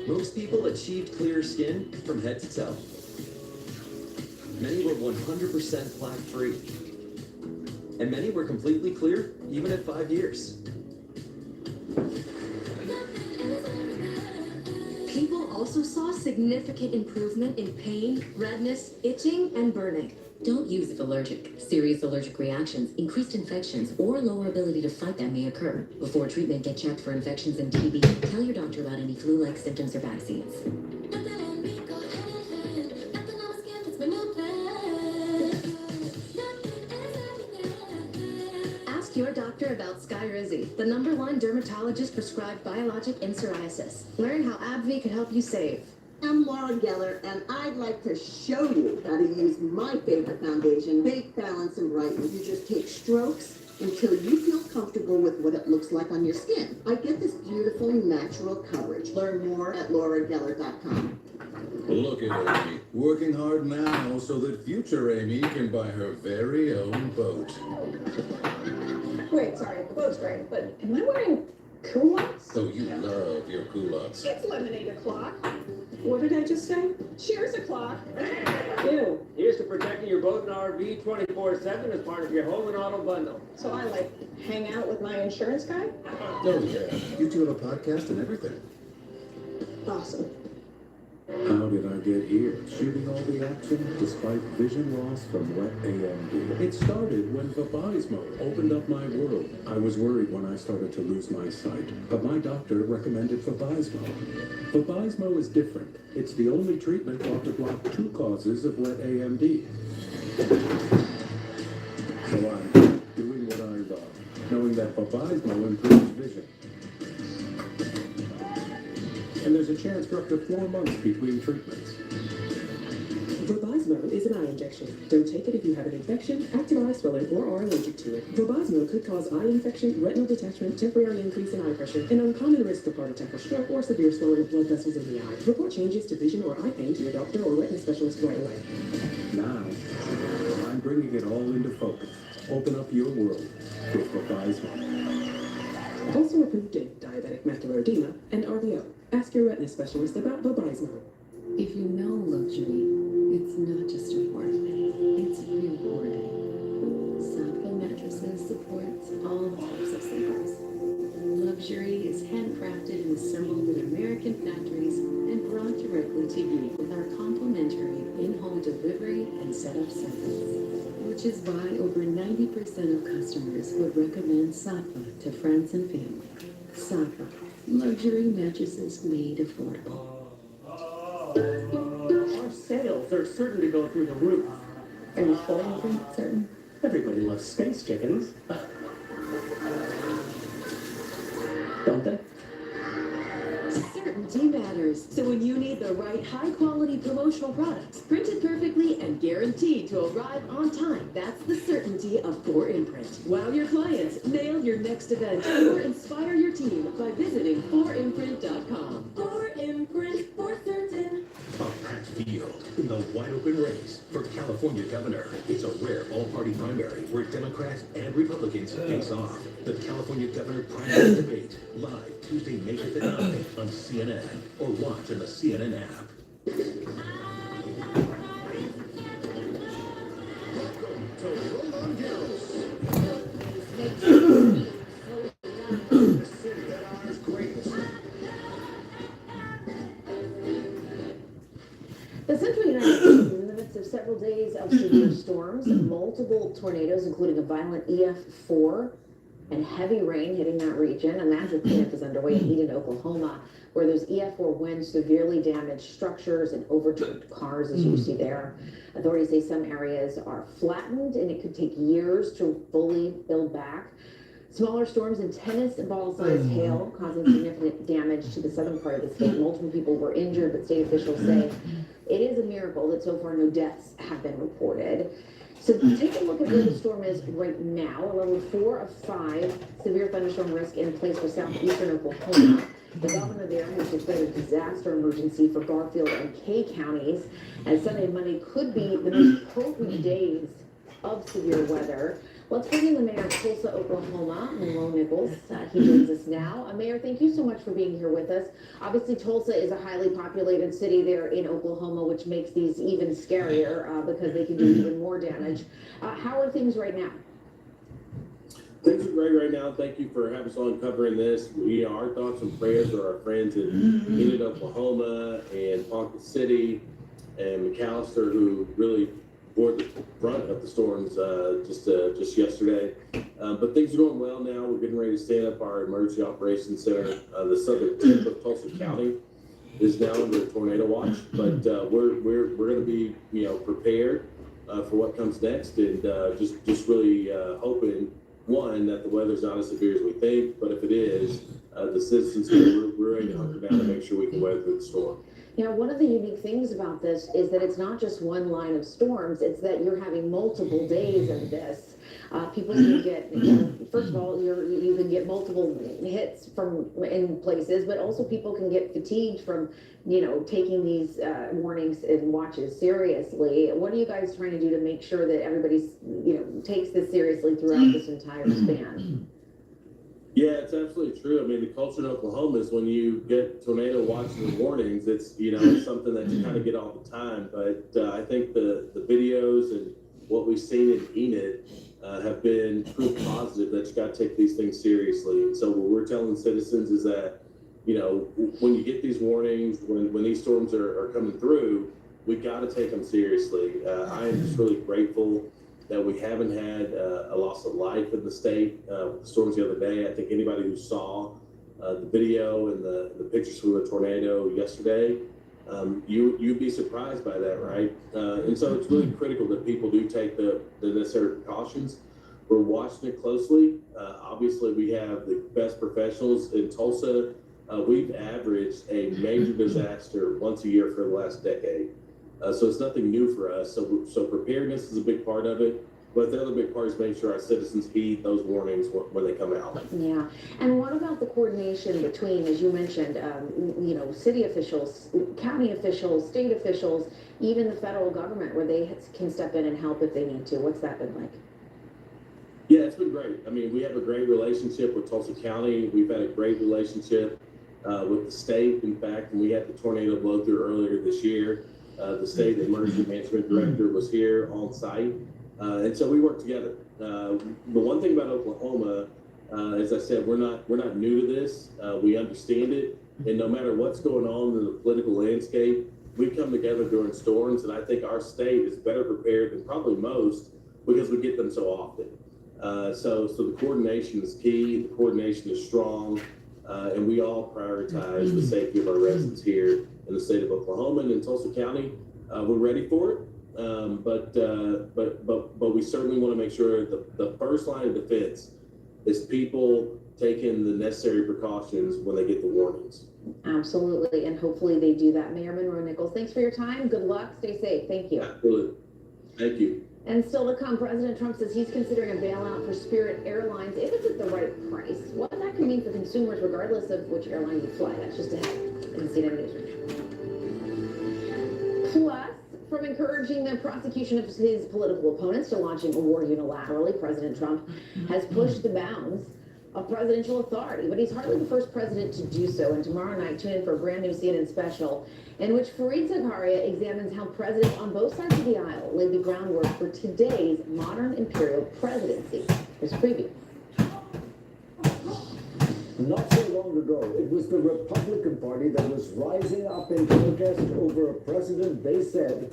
Most people achieved clearer skin from head to toe. Many were 100% plaque-free. And many were completely clear, even at 5 years. People also saw significant improvement in pain, redness, itching, and burning. Don't use if allergic. Serious allergic reactions, increased infections, or lower ability to fight them may occur. Before treatment, get checked for infections and TB. Tell your doctor about any flu-like symptoms or vaccines. Ask your doctor about Skyrizi, the #1 dermatologist prescribed biologic in psoriasis. Learn how AbbVie can help you save. I'm Laura Geller, and I'd like to show you how to use my favorite foundation, Bake, Balance, and Brighten. You just take strokes until you feel comfortable with what it looks like on your skin. I get this beautiful natural coverage. Learn more at laurageller.com. Look at Amy, working hard now so that future Amy can buy her very own boat. Wait, sorry, the boat's great, but am I wearing culottes? So you love your culottes. It's lemonade o'clock. What did I just say? Cheers o'clock. Ew, here's to protecting your boat and RV 24/7 as part of your home and auto bundle. So I like hang out with my insurance guy? Oh yeah, you two have a podcast and everything. Awesome. did I get here? Shooting all the action despite vision loss from wet AMD. It started when Vabysmo opened up my world. I was worried when I started to lose my sight, but my doctor recommended Vabysmo. Vabysmo is different. It's the only treatment thought to block 2 causes of wet AMD. So I'm doing what I love, knowing that Vabysmo improves vision. And there's a chance for up to 4 months between treatments. Vabysmo is an eye injection. Don't take it if you have an infection, active eye swelling, or are allergic to it. Vabysmo could cause eye infection, retinal detachment, temporary increase in eye pressure, an uncommon risk of heart attack or stroke, or severe swelling of blood vessels in the eye. Report changes to vision or eye pain to your doctor or retina specialist right away. Now, I'm bringing it all into focus. Open up your world with Vabysmo. Also approved in diabetic macular edema and RVO. Ask your retina specialist about Vabysmo. If you know luxury, it's not just affordable, it's rewarding. Southwell Mattresses supports all types of sleepers. Luxury is handcrafted and assembled in American factories and brought directly to you with our complimentary in-home delivery and setup service, which is why over 90% of customers would recommend Safa to friends and family. Safa, luxury mattresses made affordable. Our sales are certain to go through the roof. Are you fully certain? Everybody loves space chickens. Don't they? Certainty matters. So when you need the right high-quality promotional products, printed perfectly and guaranteed to arrive on time, that's the certainty of 4imprint. Wow your clients, nail your next event, or inspire your team by visiting 4imprint.com. 4imprint for certain. A packed field in the wide-open race for California governor. It's a rare all-party primary where Democrats and Republicans face off. The California governor primary debate, live Tuesday, May 5th at 9 on CNN, or watch on the CNN app. The central United States is in the midst of several days of severe storms, multiple tornadoes, including a violent EF4, and heavy rain hitting that region. A massive cleanup is underway in Eden, Oklahoma, where those EF4 winds severely damaged structures and overturned cars, as you see there. Authorities say some areas are flattened, and it could take years to fully build back. Smaller storms and tennis ball-sized hail causing significant damage to the southern part of the state. Multiple people were injured, but state officials say it is a miracle that so far no deaths have been reported. So take a look at where the storm is right now. A level 4 of 5 severe thunderstorm risk in place for southeastern Oklahoma. The governor there has declared a disaster emergency for Garfield and Kay counties, as Sunday and Monday could be the most potent days of severe weather. Let's bring in the mayor of Tulsa, Oklahoma, Monroe Nichols. He joins us now. Mayor, thank you so much for being here with us. Obviously, Tulsa is a highly populated city there in Oklahoma, which makes these even scarier because they can do even more damage. How are things right now? Things are great right now. Thank you for having us on covering this. Our thoughts and prayers are our friends in Enid, Oklahoma, and Ponca City, and McAllister, who really bore the brunt of the storms just yesterday. But things are going well now. We're getting ready to stand up our emergency operations center. The southern tip of Tulsa County is now under a tornado watch, but we're going to be prepared for what comes next, and just really hoping, one, that the weather's not as severe as we think, but if it is, the citizens here, we're ready to hunker down to make sure we can weather the storm. Now, one of the unique things about this is that it's not just one line of storms, it's that you're having multiple days of this. People can get, first of all, you can get multiple hits in places, but also people can get fatigued from, taking these warnings and watches seriously. What are you guys trying to do to make sure that everybody, takes this seriously throughout this entire span? Yeah, it's absolutely true. I mean, the culture in Oklahoma is when you get tornado watches and warnings, it's it's something that you kind of get all the time. But I think the videos and what we've seen in Enid have been proof positive that you got to take these things seriously. And so what we're telling citizens is that you know, when you get these warnings, when these storms are coming through, we got to take them seriously. I am just really grateful that we haven't had a loss of life in the state with the storms the other day. I think anybody who saw the video and the pictures from the tornado yesterday, you'd be surprised by that, right? And so it's really critical that people do take the necessary precautions. We're watching it closely. Obviously, we have the best professionals in Tulsa. We've averaged a major disaster once a year for the last decade. So it's nothing new for us. So preparedness is a big part of it. But the other big part is making sure our citizens heed those warnings when they come out. Yeah. And what about the coordination between, as you mentioned, you know, city officials, county officials, state officials, even the federal government, where they can step in and help if they need to? What's that been like? Yeah, it's been great. I mean, we have a great relationship with Tulsa County. We've had a great relationship with the state. In fact, when we had the tornado blow through earlier this year, the state emergency management director was here on site. And so we work together. The one thing about Oklahoma, as I said, we're not new to this. We understand it. And no matter what's going on in the political landscape, we come together during storms. And I think our state is better prepared than probably most because we get them so often. So the coordination is key. The coordination is strong. And we all prioritize the safety of our residents here in the state of Oklahoma and in Tulsa County. We're ready for it. But we certainly want to make sure the first line of defense is people taking the necessary precautions when they get the warnings. Absolutely, and hopefully they do that. Mayor Monroe-Nichols, thanks for your time. Good luck. Stay safe. Thank you. Absolutely. Thank you. And still to come, President Trump says he's considering a bailout for Spirit Airlines if it's at the right price. What that can mean for consumers, regardless of which airline you fly. That's just ahead in the CNN Newsroom. Plus, from encouraging the prosecution of his political opponents to launching a war unilaterally, President Trump has pushed the bounds of presidential authority, but he's hardly the first president to do so. And tomorrow night, tune in for a brand new CNN special in which Fareed Zakaria examines how presidents on both sides of the aisle laid the groundwork for today's modern imperial presidency. Here's a preview. Not so long ago, it was the Republican Party that was rising up in protest over a president they said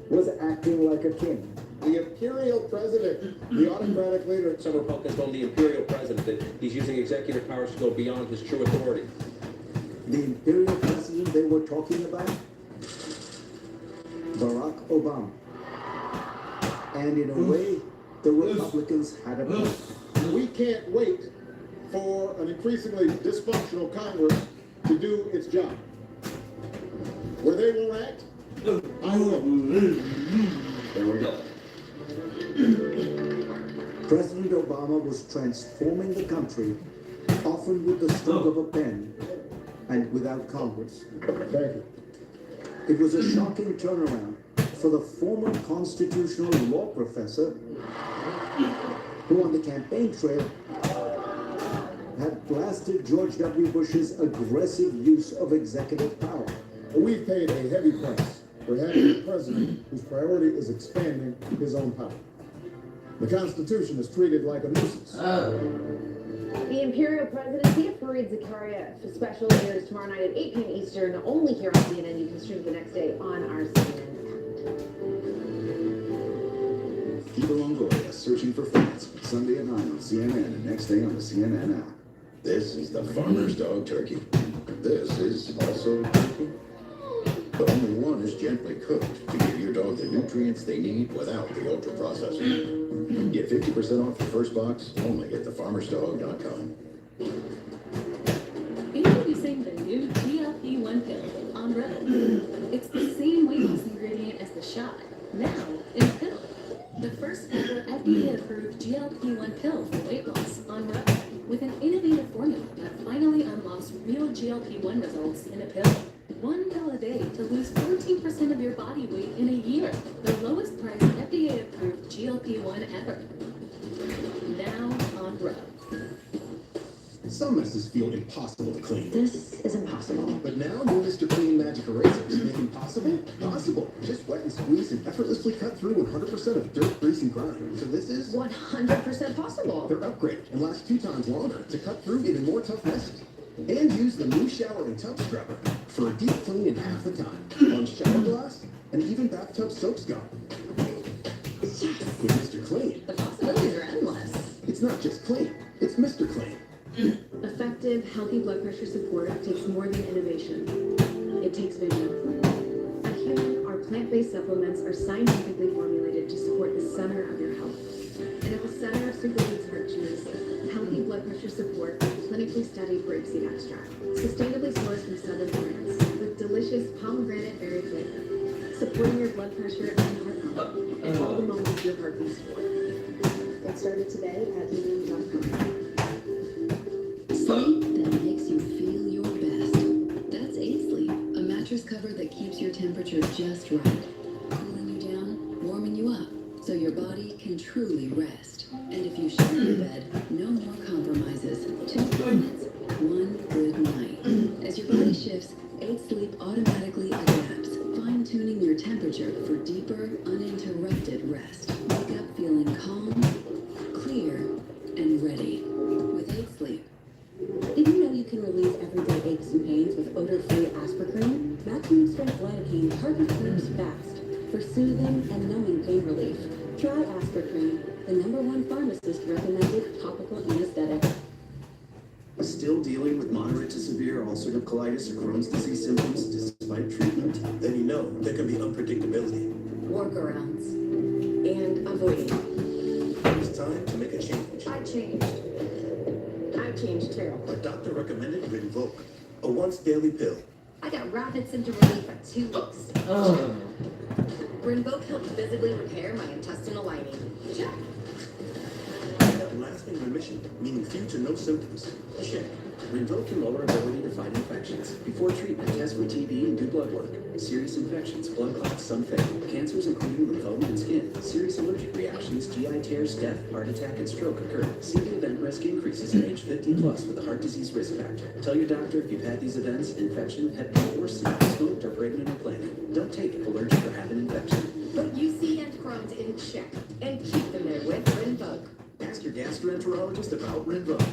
was acting like a king. The imperial president, the autocratic leader. Some Republicans told the imperial president that he's using executive powers to go beyond his true authority. The imperial president they were talking about? Barack Obama. And in a way, the Republicans had a point. We can't wait for an increasingly dysfunctional Congress to do its job. Where they won't act, I will. There we go. President Obama was transforming the country, often with the stroke of a pen and without Congress. Thank you. It was a shocking turnaround for the former constitutional law professor who on the campaign trail had blasted George W. Bush's aggressive use of executive power. We've paid a heavy price for having a president whose priority is expanding his own power. The Constitution is treated like a nuisance. The Imperial Presidency of Fareed Zakaria special airs tomorrow night at 8 p.m. Eastern, only here on CNN. You can stream the next day on our CNN account. Keep Longoria searching for friends. Sunday at 9 on CNN and next day on the CNN app. This is the farmer's dog turkey. This is also turkey. But only one is gently cooked to give your dog the nutrients they need without the ultra-processing. Get 50% off your first box only at thefarmersdog.com. Introducing the new GLP-1 pill on Reddit. It's the same weight loss ingredient as the shot, now in a pill. The first ever FDA-approved GLP-1 pill for weight loss on Reddit, with an innovative formula that finally unlocks real GLP-1 results in a pill. One pill a day to lose 14% of your body weight in a year. The lowest priced FDA-approved GLP-1 ever. Now on Rev. Some messes feel impossible to clean. This is impossible. But now new Mr. Clean Magic Erasers make impossible possible. Just wet and squeeze and effortlessly cut through 100% of dirt, grease, and grime. So this is 100% possible. They're upgraded and last 2 times longer to cut through even more tough messes. And use the new shower and tub scrubber for a deep clean in half the time. On shower glass and even bathtub soap scum. With Mr. Clean, The possibilities are endless. it's not just clean, it's Mr. Clean. Effective, healthy blood pressure support takes more than innovation. It takes vision. At Human, our plant-based supplements are scientifically formulated to support the center of your health. And at the center of Superfood's virtues, healthy blood pressure support with clinically studied grapeseed extract, sustainably sourced from southern France, with delicious pomegranate berry flavor, supporting your blood pressure and heart health in all the moments your heart beats for. Get started today at human.com. Sleep that makes you feel your best. That's A-Sleep, a mattress cover that keeps your temperature just right, cooling you down, warming you up, so your body can truly rest. And if you share your bed, no more compromises. 2 permits, 1 good night. As your body shifts, 8 Sleep automatically adapts, fine-tuning your temperature for deeper, uninterrupted rest. Wake up feeling calm, clear, and ready. With 8 Sleep. Did you know you can relieve everyday aches and pains with odor-free Aspercreme? Vacuum strength lidocaine carpet clears fast for soothing and numbing pain relief. Try Aspercreme, the #1 pharmacist recommended topical anesthetic. Still dealing with moderate to severe ulcerative colitis or Crohn's disease symptoms despite treatment? Then you know there can be unpredictability. Workarounds. And avoiding. It's time to make a change. I changed. I changed too. A doctor recommended Rinvoq, a once daily pill. I got rapid symptom relief for 2 weeks. Rinvoq helped physically repair my intestinal lining. Check. Got lasting remission, meaning few to no symptoms. Check. Rinvoq can lower ability to fight infections. Before treatment, test for TB and do blood work. Serious infections, blood clots, some fatal. Cancers including lymphoma and skin. Serious allergic reactions, GI tears, death, heart attack, and stroke occur. CV event risk increases at age 50 plus with a heart disease risk factor. Tell your doctor if you've had these events, infection, Hep B, or C, smoked, or pregnant or planning. Don't take it allergic or have an infection. Put UC and Crohn's in check and keep them there with Rinvoq. Ask your gastroenterologist about Rinvoq.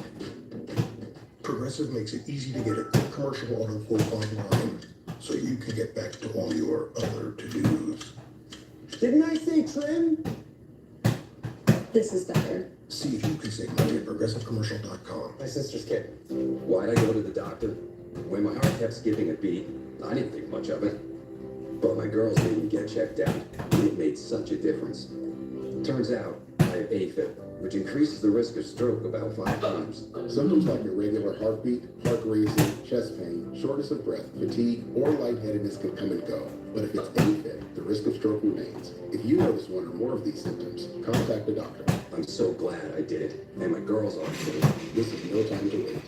Progressive makes it easy to get a quick commercial auto quote online so you can get back to all your other to-dos. Didn't I say trim? This is better. See if you can save money at progressivecommercial.com. My sister's kid. Why'd I go to the doctor? When my heart kept skipping a beat, I didn't think much of it. But my girls made me get checked out. It made such a difference. Turns out, I have AFib, which increases the risk of stroke about 5 times. Symptoms like irregular heartbeat, heart racing, chest pain, shortness of breath, fatigue, or lightheadedness can come and go. But if it's AFib, the risk of stroke remains. If you notice one or more of these symptoms, contact a doctor. I'm so glad I did it. And my girls are too. This is no time to wait.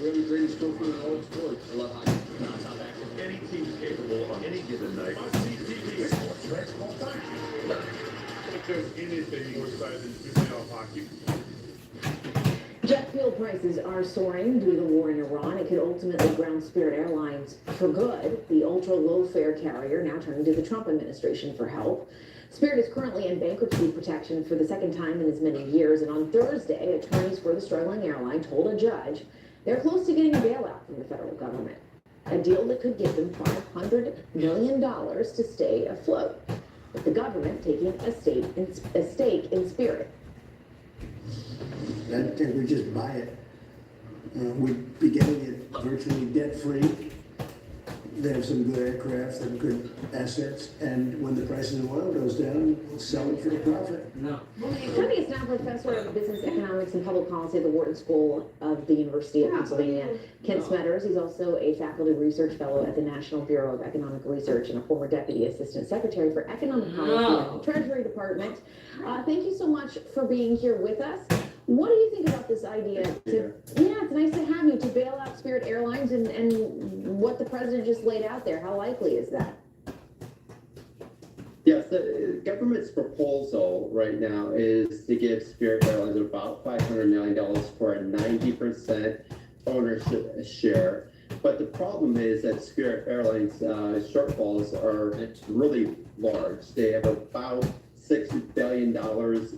We have the greatest trophy in all of sports. I love hockey. Non-stop action. Any team's capable on any given night. If there's anything more exciting than playoff hockey. Jet fuel prices are soaring due to the war in Iran. It could ultimately ground Spirit Airlines for good. The ultra-low-fare carrier now turning to the Trump administration for help. Spirit is currently in bankruptcy protection for the second time in as many years, and on Thursday, attorneys for the struggling airline told a judge they're close to getting a bailout from the federal government, a deal that could give them $500 million to stay afloat, with the government taking a stake in Spirit. I think we just buy it. We'd be getting it virtually debt-free. They have some good aircraft, some good assets, and when the price of oil goes down, sell it for a profit. No. Tony is now professor of business economics and public policy at the Wharton School of the University of Pennsylvania. Kent Smetters, he's also a faculty research fellow at the National Bureau of Economic Research and a former deputy assistant secretary for economic policy at the Treasury Department. Thank you so much for being here with us. What do you think about this idea it's nice to have you to bail out Spirit Airlines and what the president just laid out there? How likely is that? Yes, the government's proposal right now is to give Spirit Airlines about $500 million for a 90% ownership share. But the problem is that Spirit Airlines shortfalls are really large. They have about $6 billion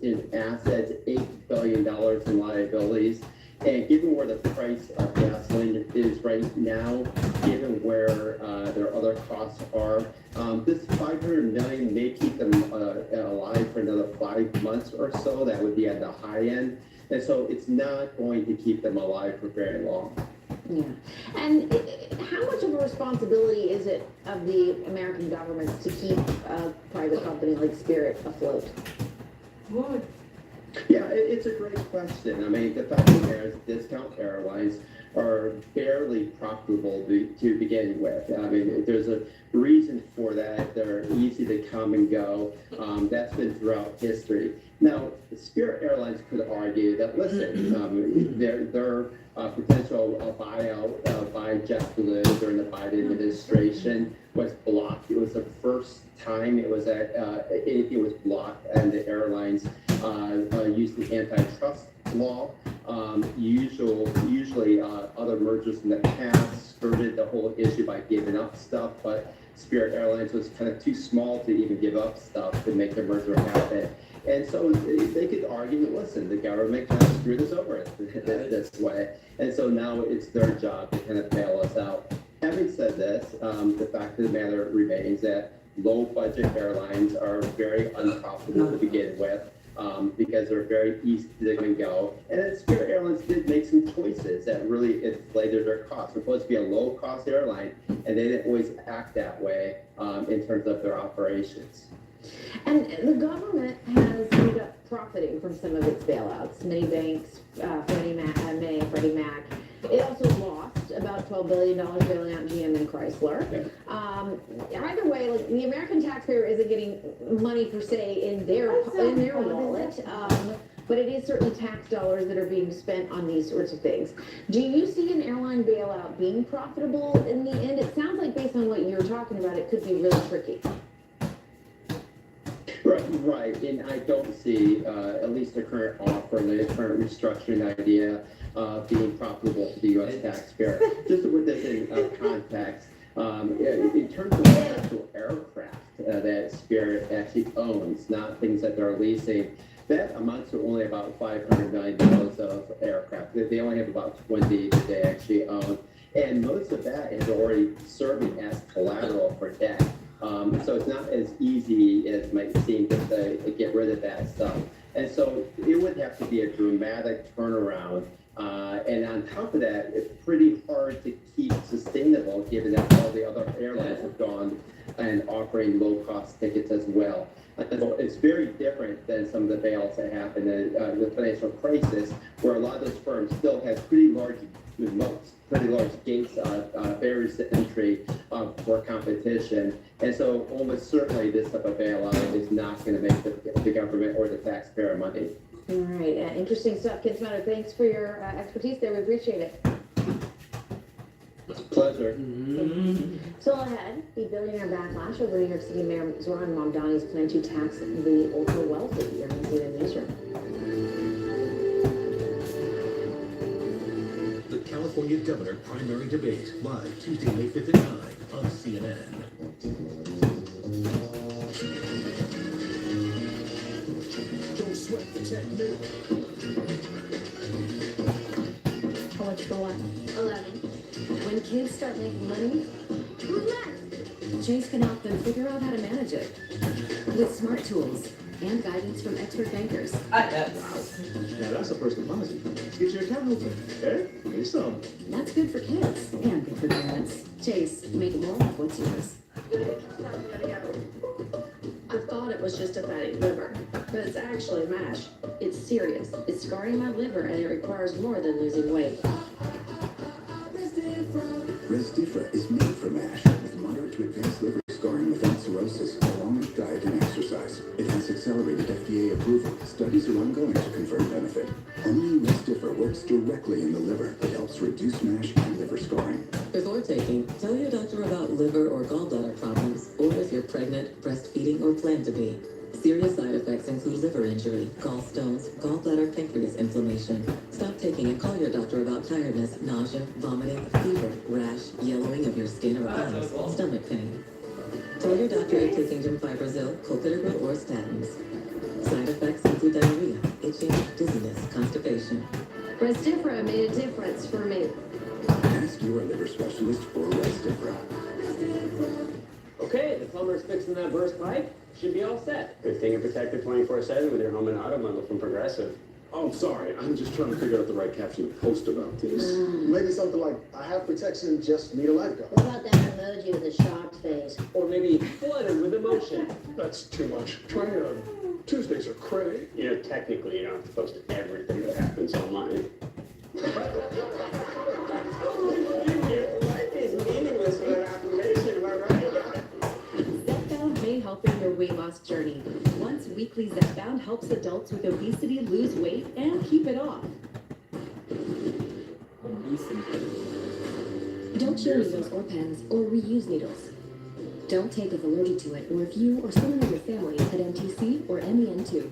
in assets, $8 billion in liabilities. And given where the price of gasoline is right now, given where their other costs are, this $500 million may keep them alive for another 5 months or so. That would be at the high end. And so it's not going to keep them alive for very long. Yeah. And how much of a responsibility is it of the American government to keep a private company like Spirit afloat? Good. Yeah, it's a great question. I mean, the fact of the matter is discount airlines are barely profitable to begin with. I mean, there's a reason for that. They're easy to come and go. That's been throughout history. Now, Spirit Airlines could argue that, listen, their potential buyout by JetBlue during the Biden administration was blocked. It was the first time it was it was blocked, and the airlines used the antitrust law. Usually other mergers in the past skirted the whole issue by giving up stuff, but Spirit Airlines was kind of too small to even give up stuff to make the merger happen. And so they could argue, listen, the government kind of screwed us over this way. And so now it's their job to kind of bail us out. Having said this, the fact of the matter remains that low-budget airlines are very unprofitable to begin with. Because they're very easy to come and go. And then Spirit Airlines did make some choices that really inflated their costs. They're supposed to be a low-cost airline, and they didn't always act that way in terms of their operations. And the government has ended up profiting from some of its bailouts. Many banks, Freddie Mac. It also lost about $12 billion bailing out GM and Chrysler. Either way, like, the American taxpayer isn't getting money per se in their wallet, but it is certainly tax dollars that are being spent on these sorts of things. Do you see an airline bailout being profitable in the end? It sounds like, based on what you're talking about, it could be really tricky. Right, and I don't see at least the current offer, the current restructuring idea being profitable to the U.S. taxpayer. Just to put this in context, in terms of the actual aircraft that Spirit actually owns, not things that they're leasing, that amounts to only about $500 million of aircraft. They only have about 20 that they actually own, and most of that is already serving as collateral for debt. So it's not as easy as it might seem to get rid of that stuff. And so it would have to be a dramatic turnaround. And on top of that, it's pretty hard to keep sustainable given that all the other airlines have gone and offering low-cost tickets as well. And so it's very different than some of the bailouts that happened in the financial crisis, where a lot of those firms still have pretty large gates, barriers to entry for competition. And so almost certainly this type of bailout is not going to make the government or the taxpayer money. All right, interesting stuff. Ken Smatter, thanks for your expertise there. We appreciate it. Pleasure. Still ahead, the billionaire backlash over New York City Mayor Zoran Mamdani's plan to tax the ultra-wealthy. You're going to see it in the newsroom. The California Governor Primary Debate, live Tuesday, May 5th at 9 on CNN. Don't sweat the technique. How much for what? 11. When kids start making money, Who's next? Chase can help them figure out how to manage it with smart tools and guidance from expert bankers. Now that's a first deposit. Let's get your account open. Eh? Give me some. That's good for kids and good for parents. Chase, make more of what's yours. I thought it was just a fatty liver, but it's actually MASH. It's serious. It's scarring my liver, and it requires more than losing weight. Resdifra is made for MASH with moderate to advanced liver scarring without cirrhosis, along with diet and exercise. It has accelerated FDA approval. Studies are ongoing to confirm benefit. Only Resdifra works directly in the liver. It helps reduce MASH and liver scarring. Before taking, tell your doctor about liver or gallbladder problems, or if you're pregnant, breastfeeding, or plan to be. Serious side effects include liver injury, gallstones, gallbladder, pancreas inflammation. Stop taking and call your doctor about tiredness, nausea, vomiting, fever, rash, yellowing of your skin or eyes, stomach pain. Tell your doctor if taking Gemfibrozil, clopidogrel, or statins. bloating, dizziness, constipation. Restifra made a difference for me. Ask your liver specialist for Restifra. Okay, the plumber's fixing that burst pipe. Should be all set. Good thing you're protected 24/7 with your home and auto bundle from Progressive. Oh, sorry. I'm just trying to figure out the right caption to post about this. Maybe something like, I have protection, just need a lifeguard. What about that emoji with the shocked face? Or maybe flooded with emotion. That's too much. Tuesdays are cray. You know, technically, you don't have to post everything that happens online. Life is meaningless without affirmation, am I right? Zepbound may help in your weight loss journey. Once weekly, Zepbound helps adults with obesity lose weight and keep it off. Don't share needles or pens or reuse needles. Don't take if allergic to it or if you or someone in your family had MTC or MEN2.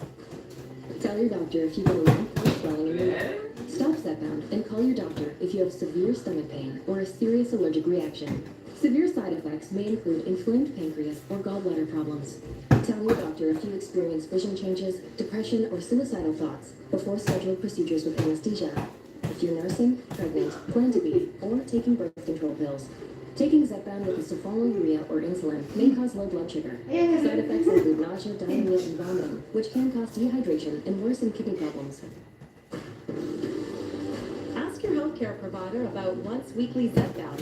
Tell your doctor if you get a lump or swelling in your leg. Stop Zepbound and call your doctor if you have severe stomach pain or a serious allergic reaction. Severe side effects may include inflamed pancreas or gallbladder problems. Tell your doctor if you experience vision changes, depression, or suicidal thoughts before scheduled procedures with anesthesia. If you're nursing, pregnant, plan to be, or taking birth control pills. Taking Zepbound with a sulfonylurea or insulin may cause low blood sugar. Side effects include nausea, diarrhea, and vomiting, which can cause dehydration and worsen kidney problems. Ask your healthcare provider about once weekly Zepbound.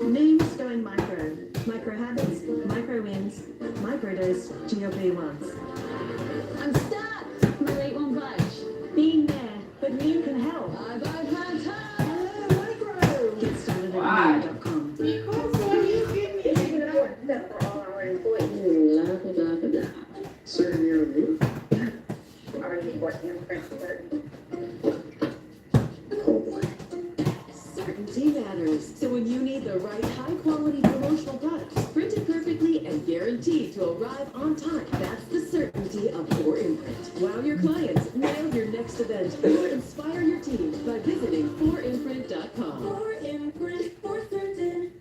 Names going micro. Micro habits, micro wins, microdose GLP-1s. I'm stuck. My weight won't budge. Being there, but you can help. I've had time. Micro. Get started at Emuye.com. Because when you give me except for all our employees. Blah, blah, blah, blah. Certain year of you? Are you working on certain? Oh boy. Certainty matters. So when you need the right high-quality promotional products, printed perfectly and guaranteed to arrive on time, that's the certainty of 4imprint. Wow your clients, nail your next event, or inspire your team by visiting 4imprint.com. 4imprint for certain.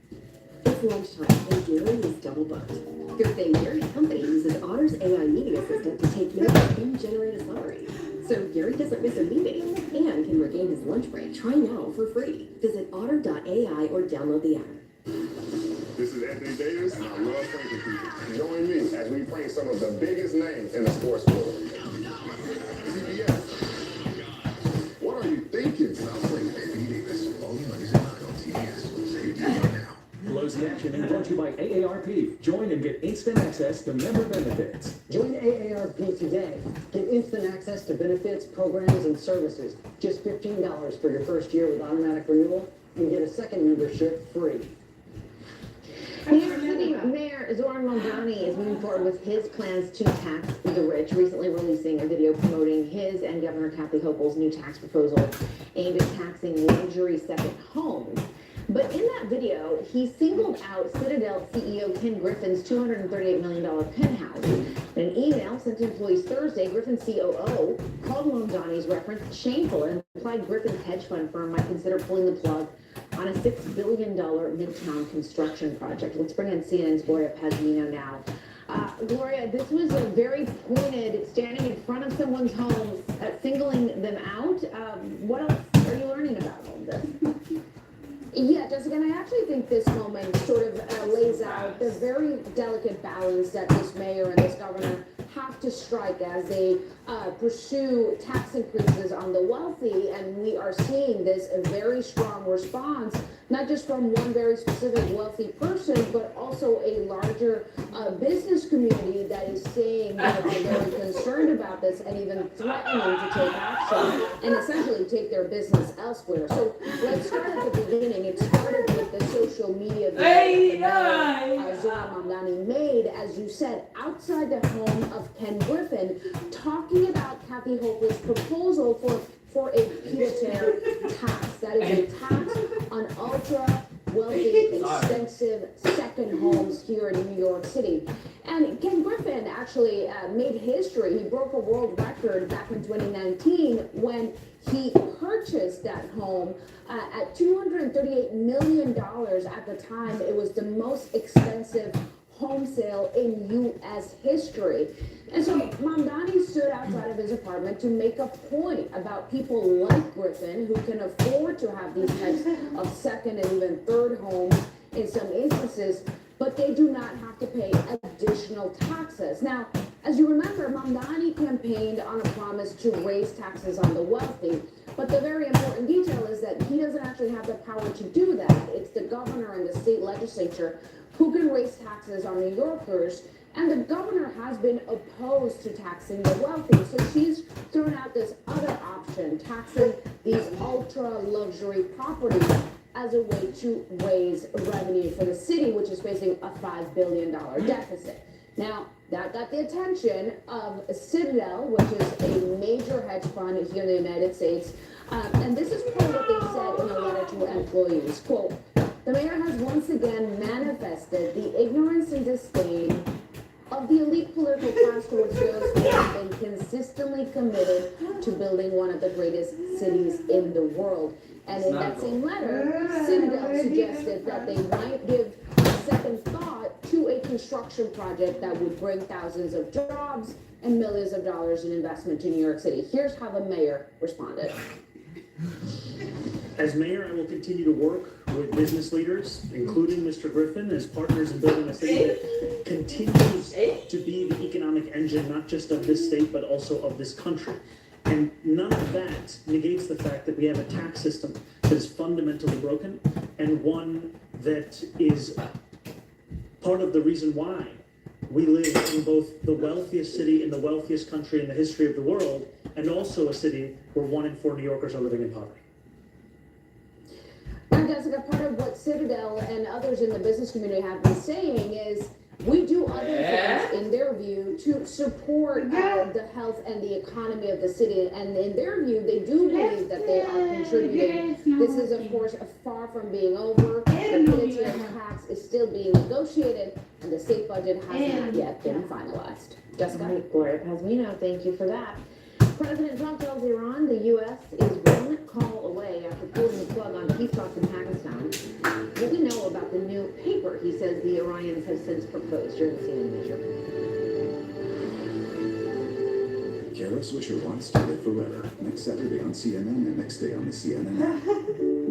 It's lunchtime and Gary is double booked. Good thing Gary's company uses Otter's AI meeting assistant to take notes and generate a summary. So Gary doesn't miss a meeting and can regain his lunch break. Try now for free. Visit otter.ai or download the app. This is Anthony Davis, and I love pranking people. Join me as we prank some of the biggest names in the sports world. CBS. What are you thinking? Stop playing Anthony Davis. Only Mondays at 9 on CBS. Save you right now. Close the action and brought to you by AARP. Join and get instant access to member benefits. Join AARP today. Get instant access to benefits, programs, and services. Just $15 for your first year with automatic renewal, and get a second membership free. New York City Mayor Zoran Mamdani is moving forward with his plans to tax the rich, recently releasing a video promoting his and Governor Kathy Hochul's new tax proposal aimed at taxing luxury second homes. But in that video, he singled out Citadel CEO Ken Griffin's $238 million penthouse. In an email sent to employees Thursday, Griffin's COO called Mamdani's reference shameful and implied Griffin's hedge fund firm might consider pulling the plug on a $6 billion Midtown construction project. Let's bring in CNN's Gloria Pazmino now. Gloria, this was a very pointed, standing in front of someone's home, singling them out. What else are you learning about all this? Yeah, Jessica, and I actually think this moment sort of lays out the very delicate balance that this mayor and this governor have to strike as they pursue tax increases on the wealthy. And we are seeing this a very strong response, not just from one very specific wealthy person, but also a larger business community that is saying that they're very concerned about this and even threatening to take action and essentially take their business elsewhere. So let's start at the beginning. It started with the social media video that Zoran Mamdani made, as you said, outside the home of Ken Griffin, talking about Kathy Hochul's proposal for a pied-à-terre tax. That is a tax on ultra wealthy, expensive second homes here in New York City. And Ken Griffin actually made history. He broke a world record back in 2019 when he purchased that home at $238 million at the time. It was the most expensive home sale in U.S. history. And so Mamdani stood outside of his apartment to make a point about people like Griffin who can afford to have these types of second and even third homes in some instances, but they do not have to pay additional taxes. Now, as you remember, Mamdani campaigned on a promise to raise taxes on the wealthy, but the very important detail is that he doesn't actually have the power to do that. It's the governor and the state legislature who can raise taxes on New Yorkers, and the governor has been opposed to taxing the wealthy, so she's thrown out this other option, taxing these ultra-luxury properties as a way to raise revenue for the city, which is facing a $5 billion deficit. Now, that got the attention of Citadel, which is a major hedge fund here in the United States. And this is part of what they said in a letter to employees. Quote, the mayor has once again manifested the ignorance and disdain of the elite political class towards those who have been consistently committed to building one of the greatest cities in the world. And in that same letter, Citadel suggested that they might give a second thought to a construction project that would bring thousands of jobs and millions of dollars in investment to New York City. Here's how the mayor responded. As mayor, I will continue to work with business leaders, including Mr. Griffin, as partners in building a city that continues to be the economic engine, not just of this state, but also of this country. And none of that negates the fact that we have a tax system that is fundamentally broken, and one that is part of the reason why we live in both the wealthiest city in the wealthiest country in the history of the world, and also a city where 1 in 4 New Yorkers are living in poverty. Now, Jessica, part of what Citadel and others in the business community have been saying is we do other things, in their view, to support the health and the economy of the city. And in their view, they do believe that they are contributing. This is, of course, far from being over. The PTO tax is still being negotiated, and the state budget has not yet been finalized. Jessica? Gloria Pazmino, thank you for that. President Trump tells Iran the U.S. is one call away after pulling the plug on peace talks in Pakistan. What we know about the new paper he says the Iranians have since proposed during the CNN measure. Kara Swisher wants to live forever. Next Saturday on CNN and next day on the CNN app.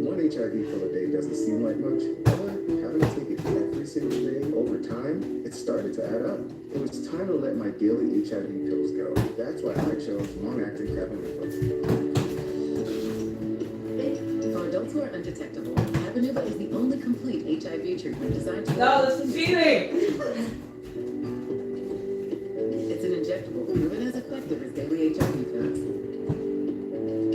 One HIV pill a day doesn't seem like much, but having to take it every single day over time, it started to add up. It was time to let my daily HIV pills go. That's why I chose long-acting Cabenuva. For adults who are undetectable, Cabenuva is the only complete HIV treatment designed to... No, this is cheating! It's an injectable, proven as effective as daily HIV pills.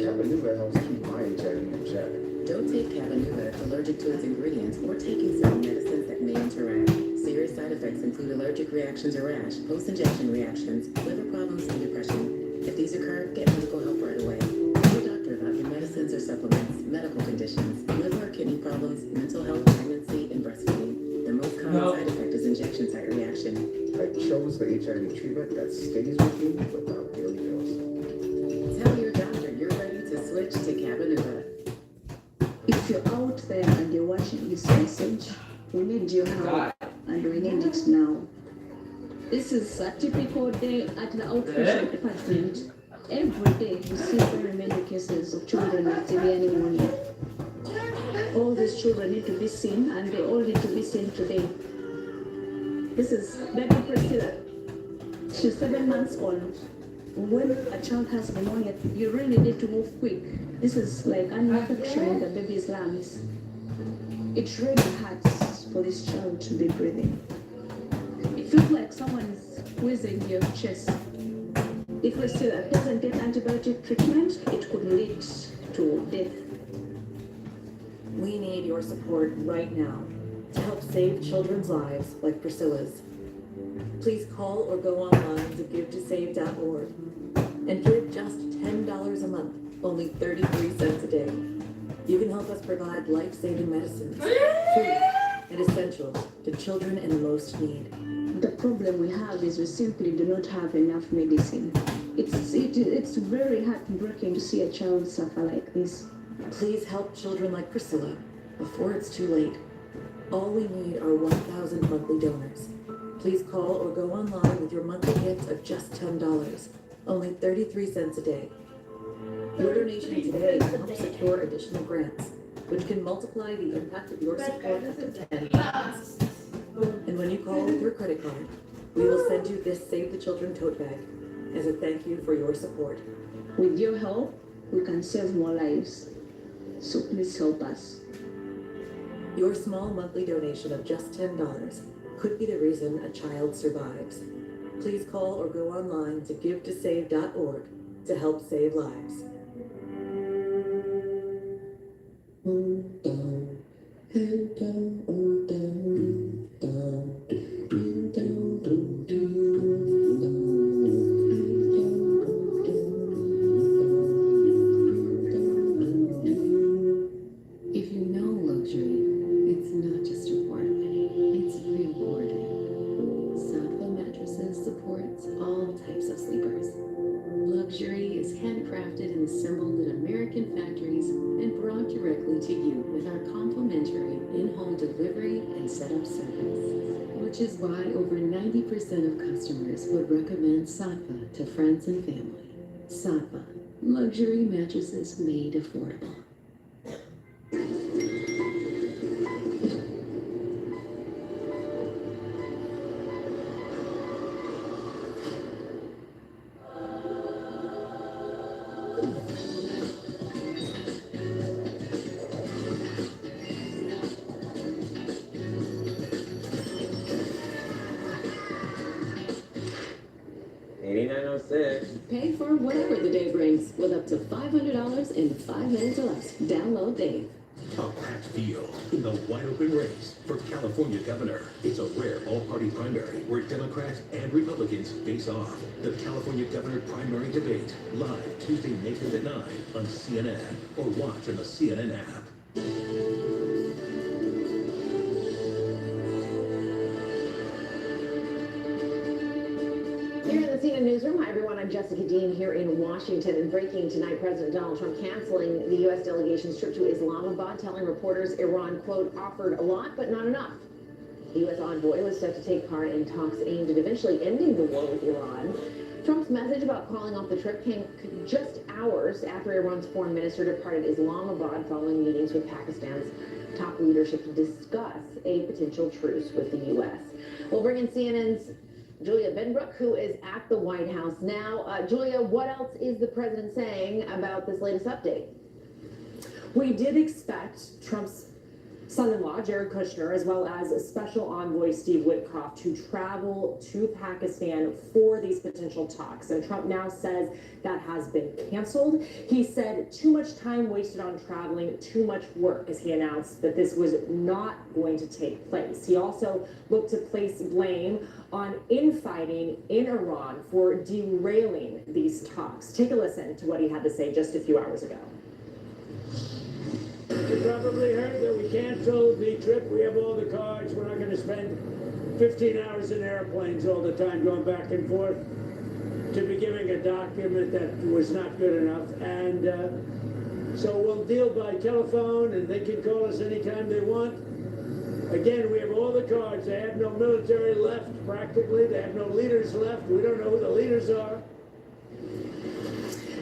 Cabenuva helps keep my HIV in check. Don't take Cabenuva if allergic to its ingredients or taking certain medicines that may interact. Serious side effects include allergic reactions or rash, post-injection reactions, liver problems, and depression. If these occur, get medical help right away. Tell your doctor about your medicines or supplements, medical conditions, liver or kidney problems, mental health, pregnancy, and breastfeeding. The most common side effect is injection site reaction. I chose the HIV treatment that stays with me without daily pills. Tell your doctor you're ready to switch to Cabenuva. If you're out there and you're watching this message, we need your help, and we need it now. This is a typical day at the outpatient department. Every day we see very many cases of children with severe pneumonia. All these children need to be seen, and they all need to be seen today. This is baby Priscilla. She's 7 months old. When a child has pneumonia, you really need to move quick. This is like an infection in the baby's lungs. It really hurts for this child to be breathing. It feels like someone is squeezing your chest. If Priscilla doesn't get antibiotic treatment, it could lead to death. We need your support right now to help save children's lives like Priscilla's. Please call or go online to givetosave.org and give just $10 a month, only 33 cents a day. You can help us provide life-saving medicines, food, and essentials to children in most need. The problem we have is we simply do not have enough medicine. It's very heartbreaking to see a child suffer like this. Please help children like Priscilla before it's too late. All we need are 1,000 monthly donors. Please call or go online with your monthly gift of just $10, only 33 cents a day. Your donation today can help secure additional grants, which can multiply the impact of your support up to 10 times. And when you call with your credit card, we will send you this Save the Children tote bag as a thank you for your support. With your help, we can save more lives. So please help us. Your small monthly donation of just $10 could be the reason a child survives. Please call or go online to givetosave.org to help save lives. If you know luxury, it's not just affordable, it's rewarding. Sattva mattresses supports all types of sleepers. Luxury is handcrafted and assembled in American factories and brought directly to you with our complimentary in-home delivery and setup service. Which is why over 90% of customers would recommend Sattva to friends and family. Sattva, luxury mattresses made affordable. Pay for whatever the day brings with up to $500 in 5 minutes or less. Download Dave. A packed field in the wide-open race for California governor. It's a rare all-party primary where Democrats and Republicans face off. The California governor primary debate, live Tuesday, May 5th at 9 on CNN or watch on the CNN app. Here in the CNN Newsroom, hi everyone, I'm Jessica Dean here in Washington. And breaking tonight, President Donald Trump canceling the U.S. delegation's trip to Islamabad, telling reporters Iran, quote, offered a lot but not enough. The U.S. envoy was set to take part in talks aimed at eventually ending the war with Iran. Trump's message about calling off the trip came just hours after Iran's foreign minister departed Islamabad following meetings with Pakistan's top leadership to discuss a potential truce with the U.S. We'll bring in CNN's Julia Benbrook, who is at the White House now. Julia, what else is the president saying about this latest update? We did expect Trump's son-in-law, Jared Kushner, as well as Special Envoy Steve Witkoff to travel to Pakistan for these potential talks. And Trump now says that has been canceled. He said too much time wasted on traveling, too much work, as he announced that this was not going to take place. He also looked to place blame on infighting in Iran for derailing these talks. Take a listen to what he had to say just a few hours ago. You probably heard that we canceled the trip. We have all the cards. We're not going to spend 15 hours in airplanes all the time going back and forth to be giving a document that was not good enough. And so we'll deal by telephone, and they can call us anytime they want. Again, we have all the cards. They have no military left, practically. They have no leaders left. We don't know who the leaders are.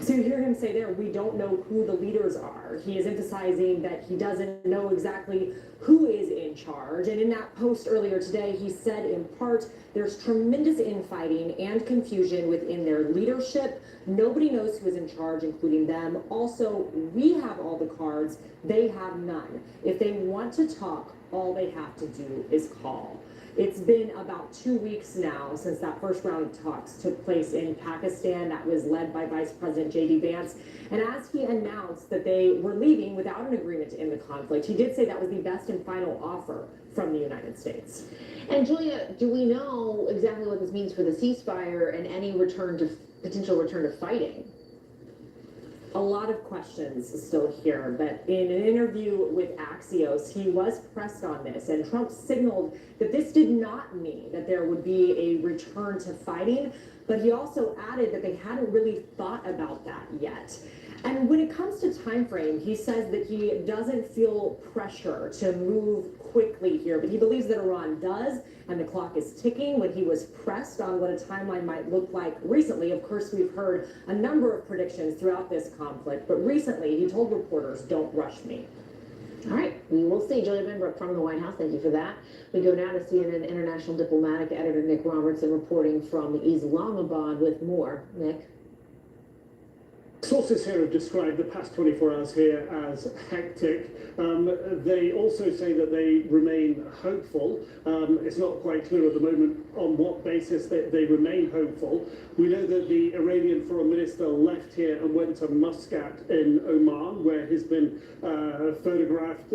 So you hear him say there, we don't know who the leaders are. He is emphasizing that he doesn't know exactly who is in charge. And in that post earlier today, he said in part, there's tremendous infighting and confusion within their leadership. Nobody knows who is in charge, including them. Also, we have all the cards. They have none. If they want to talk, all they have to do is call. It's been about 2 weeks now since that first round of talks took place in Pakistan that was led by Vice President J.D. Vance. And as he announced that they were leaving without an agreement to end the conflict, he did say that was the best and final offer from the United States. And Julia, do we know exactly what this means for the ceasefire and any potential return to fighting? A lot of questions still here, but in an interview with Axios, he was pressed on this, and Trump signaled that this did not mean that there would be a return to fighting, but he also added that they hadn't really thought about that yet. And when it comes to time frame, he says that he doesn't feel pressure to move quickly here, but he believes that Iran does, and the clock is ticking. When he was pressed on what a timeline might look like recently, of course, we've heard a number of predictions throughout this conflict, but recently he told reporters, "Don't rush me." All right, we will see. Julia Benbrook from the White House, thank you for that. We go now to CNN international diplomatic editor Nick Robertson reporting from Islamabad with more. Nick? Sources here have described the past 24 hours here as hectic. They also say that they remain hopeful. It's not quite clear at the moment on what basis they remain hopeful. We know that the Iranian foreign minister left here and went to Muscat in Oman, where he's been photographed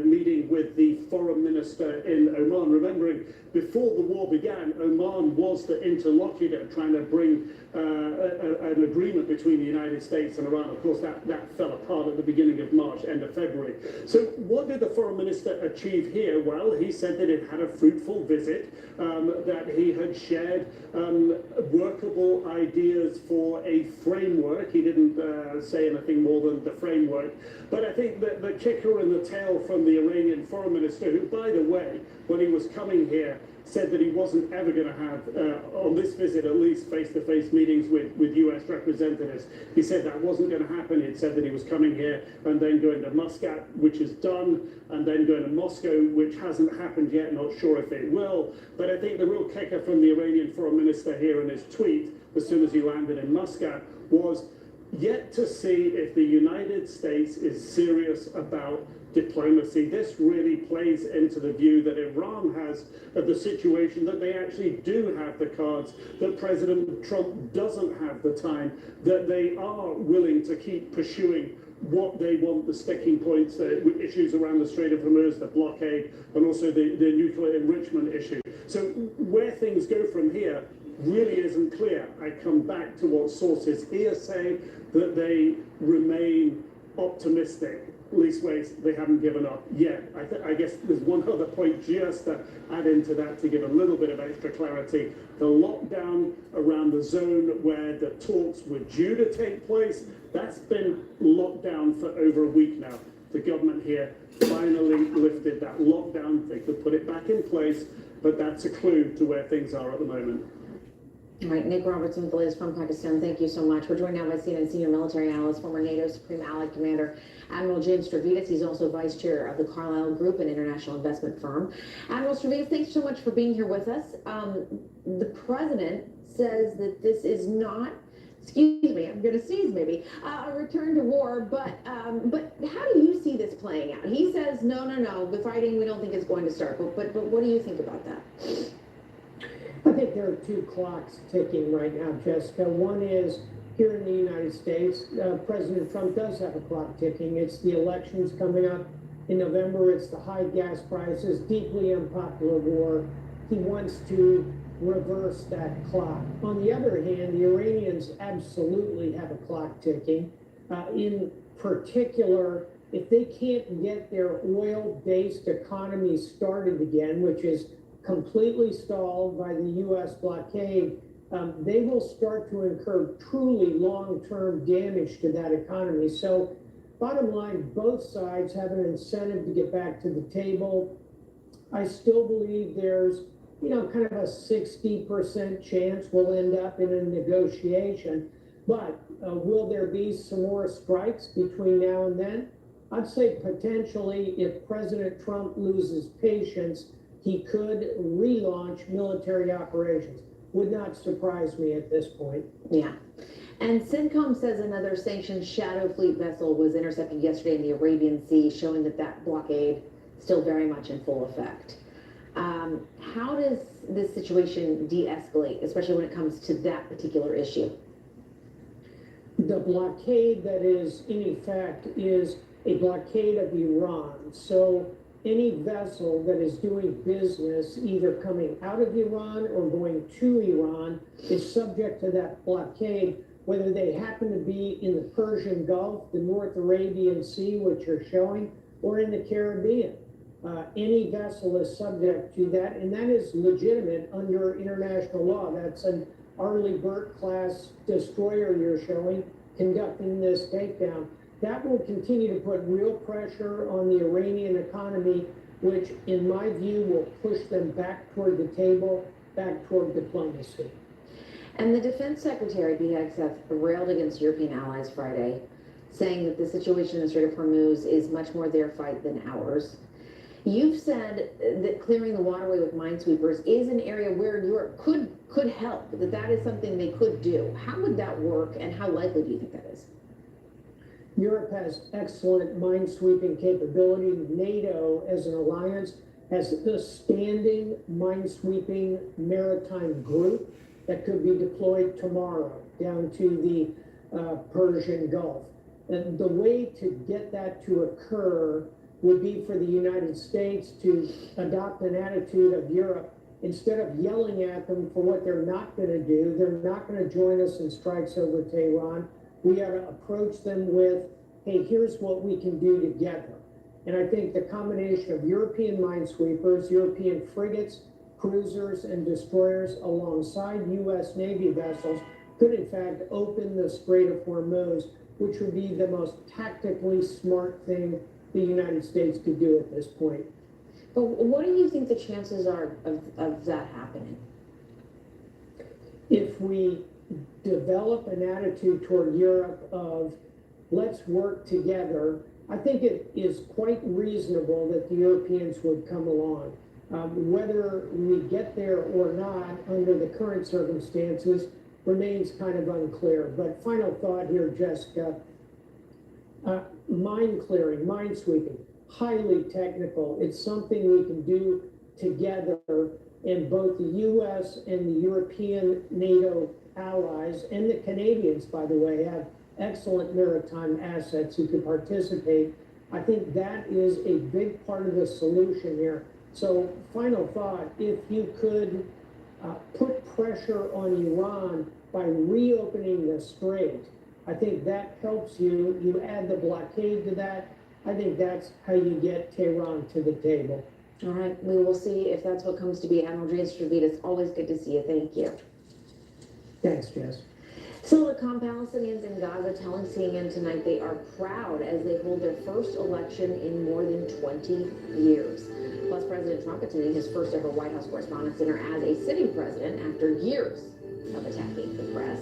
meeting with the foreign minister in Oman. Remembering, before the war began, Oman was the interlocutor trying to bring an agreement between the United States and Iran. Of course, that fell apart at the beginning of March, end of February. So what did the foreign minister achieve here? Well, he said that it had a fruitful visit, that he had shared workable ideas for a framework. He didn't say anything more than the framework. But I think that the kicker in the tail from the Iranian foreign minister, who, by the way, when he was coming here, said that he wasn't ever going to have, on this visit at least, face-to-face meetings with U.S. representatives. He said that wasn't going to happen. He'd said that he was coming here and then going to Muscat, which is done, and then going to Moscow, which hasn't happened yet, not sure if it will. But I think the real kicker from the Iranian foreign minister here in his tweet, as soon as he landed in Muscat, was yet to see if the United States is serious about diplomacy. This really plays into the view that Iran has of the situation, that they actually do have the cards, that President Trump doesn't have the time, that they are willing to keep pursuing what they want, the sticking points, issues around the Strait of Hormuz, the blockade, and also the nuclear enrichment issue. So where things go from here really isn't clear. I come back to what sources here say, that they remain optimistic. Leastways, they haven't given up yet. I guess there's one other point just to add into that to give a little bit of extra clarity. The lockdown around the zone where the talks were due to take place, that's been locked down for over a week now. The government here finally lifted that lockdown. They could put it back in place, but that's a clue to where things are at the moment. All right, Nick Robertson with the latest from Pakistan. Thank you so much. We're joined now by CNN senior military analyst, former NATO Supreme Allied Commander, Admiral James Stavridis. He's also vice chair of the Carlyle Group, an international investment firm. Admiral Stavridis, thanks so much for being here with us. The president says that this is not, excuse me, I'm going to sneeze maybe, a return to war, but how do you see this playing out? He says, no, the fighting, we don't think it's going to start, but what do you think about that? I think there are two clocks ticking right now, Jessica. One is here in the United States, President Trump does have a clock ticking. It's the elections coming up in November. It's the high gas prices, deeply unpopular war. He wants to reverse that clock. On the other hand, the Iranians absolutely have a clock ticking. In particular, if they can't get their oil-based economy started again, which is completely stalled by the U.S. blockade, they will start to incur truly long-term damage to that economy. So bottom line, both sides have an incentive to get back to the table. I still believe there's, kind of a 60% chance we'll end up in a negotiation. But will there be some more strikes between now and then? I'd say potentially, if President Trump loses patience, he could relaunch military operations. Would not surprise me at this point. Yeah. And CENTCOM says another sanctioned shadow fleet vessel was intercepted yesterday in the Arabian Sea, showing that blockade still very much in full effect. How does this situation de-escalate, especially when it comes to that particular issue? The blockade that is in effect is a blockade of Iran. So any vessel that is doing business either coming out of Iran or going to Iran is subject to that blockade, whether they happen to be in the Persian Gulf, the North Arabian Sea, which you're showing, or in the Caribbean. Any vessel is subject to that, and that is legitimate under international law. That's an Arleigh Burke class destroyer you're showing. conducting this takedown. That will continue to put real pressure on the Iranian economy, which in my view will push them back toward the table, back toward diplomacy. And the defense secretary, Pete Hegseth, railed against European allies Friday, saying that the situation in the Strait of Hormuz is much more their fight than ours. You've said that clearing the waterway with minesweepers is an area where Europe could help, that is something they could do. How would that work, and how likely do you think that is? Europe has excellent minesweeping capability. NATO, as an alliance, has a standing minesweeping maritime group that could be deployed tomorrow down to the Persian Gulf. And the way to get that to occur would be for the United States to adopt an attitude of Europe. Instead of yelling at them for what they're not going to do, they're not going to join us in strikes over Tehran. We ought to approach them with, hey, here's what we can do together. And I think the combination of European minesweepers, European frigates, cruisers, and destroyers alongside U.S. Navy vessels could in fact open the Strait of Hormuz, which would be the most tactically smart thing the United States could do at this point. But what do you think the chances are of that happening? If we develop an attitude toward Europe of let's work together, I think it is quite reasonable that the Europeans would come along. Whether we get there or not under the current circumstances remains kind of unclear. But final thought here, Jessica, mine clearing, mine sweeping, highly technical. It's something we can do together, and both the U.S. and the European NATO allies, and the Canadians, by the way, have excellent maritime assets who could participate. I think that is a big part of the solution here. So final thought, if you could put pressure on Iran by reopening the strait, I think that helps you. You add the blockade to that. I think that's how you get Tehran to the table. All right, we will see if that's what comes to be. Admiral James Stavridis, always good to see you. Thank you. Thanks, Jess. Silicon Palestinians in Gaza telling CNN tonight they are proud as they hold their first election in more than 20 years. Plus, President Trump attending his first ever White House Correspondents' Dinner as a sitting president after years of attacking the press.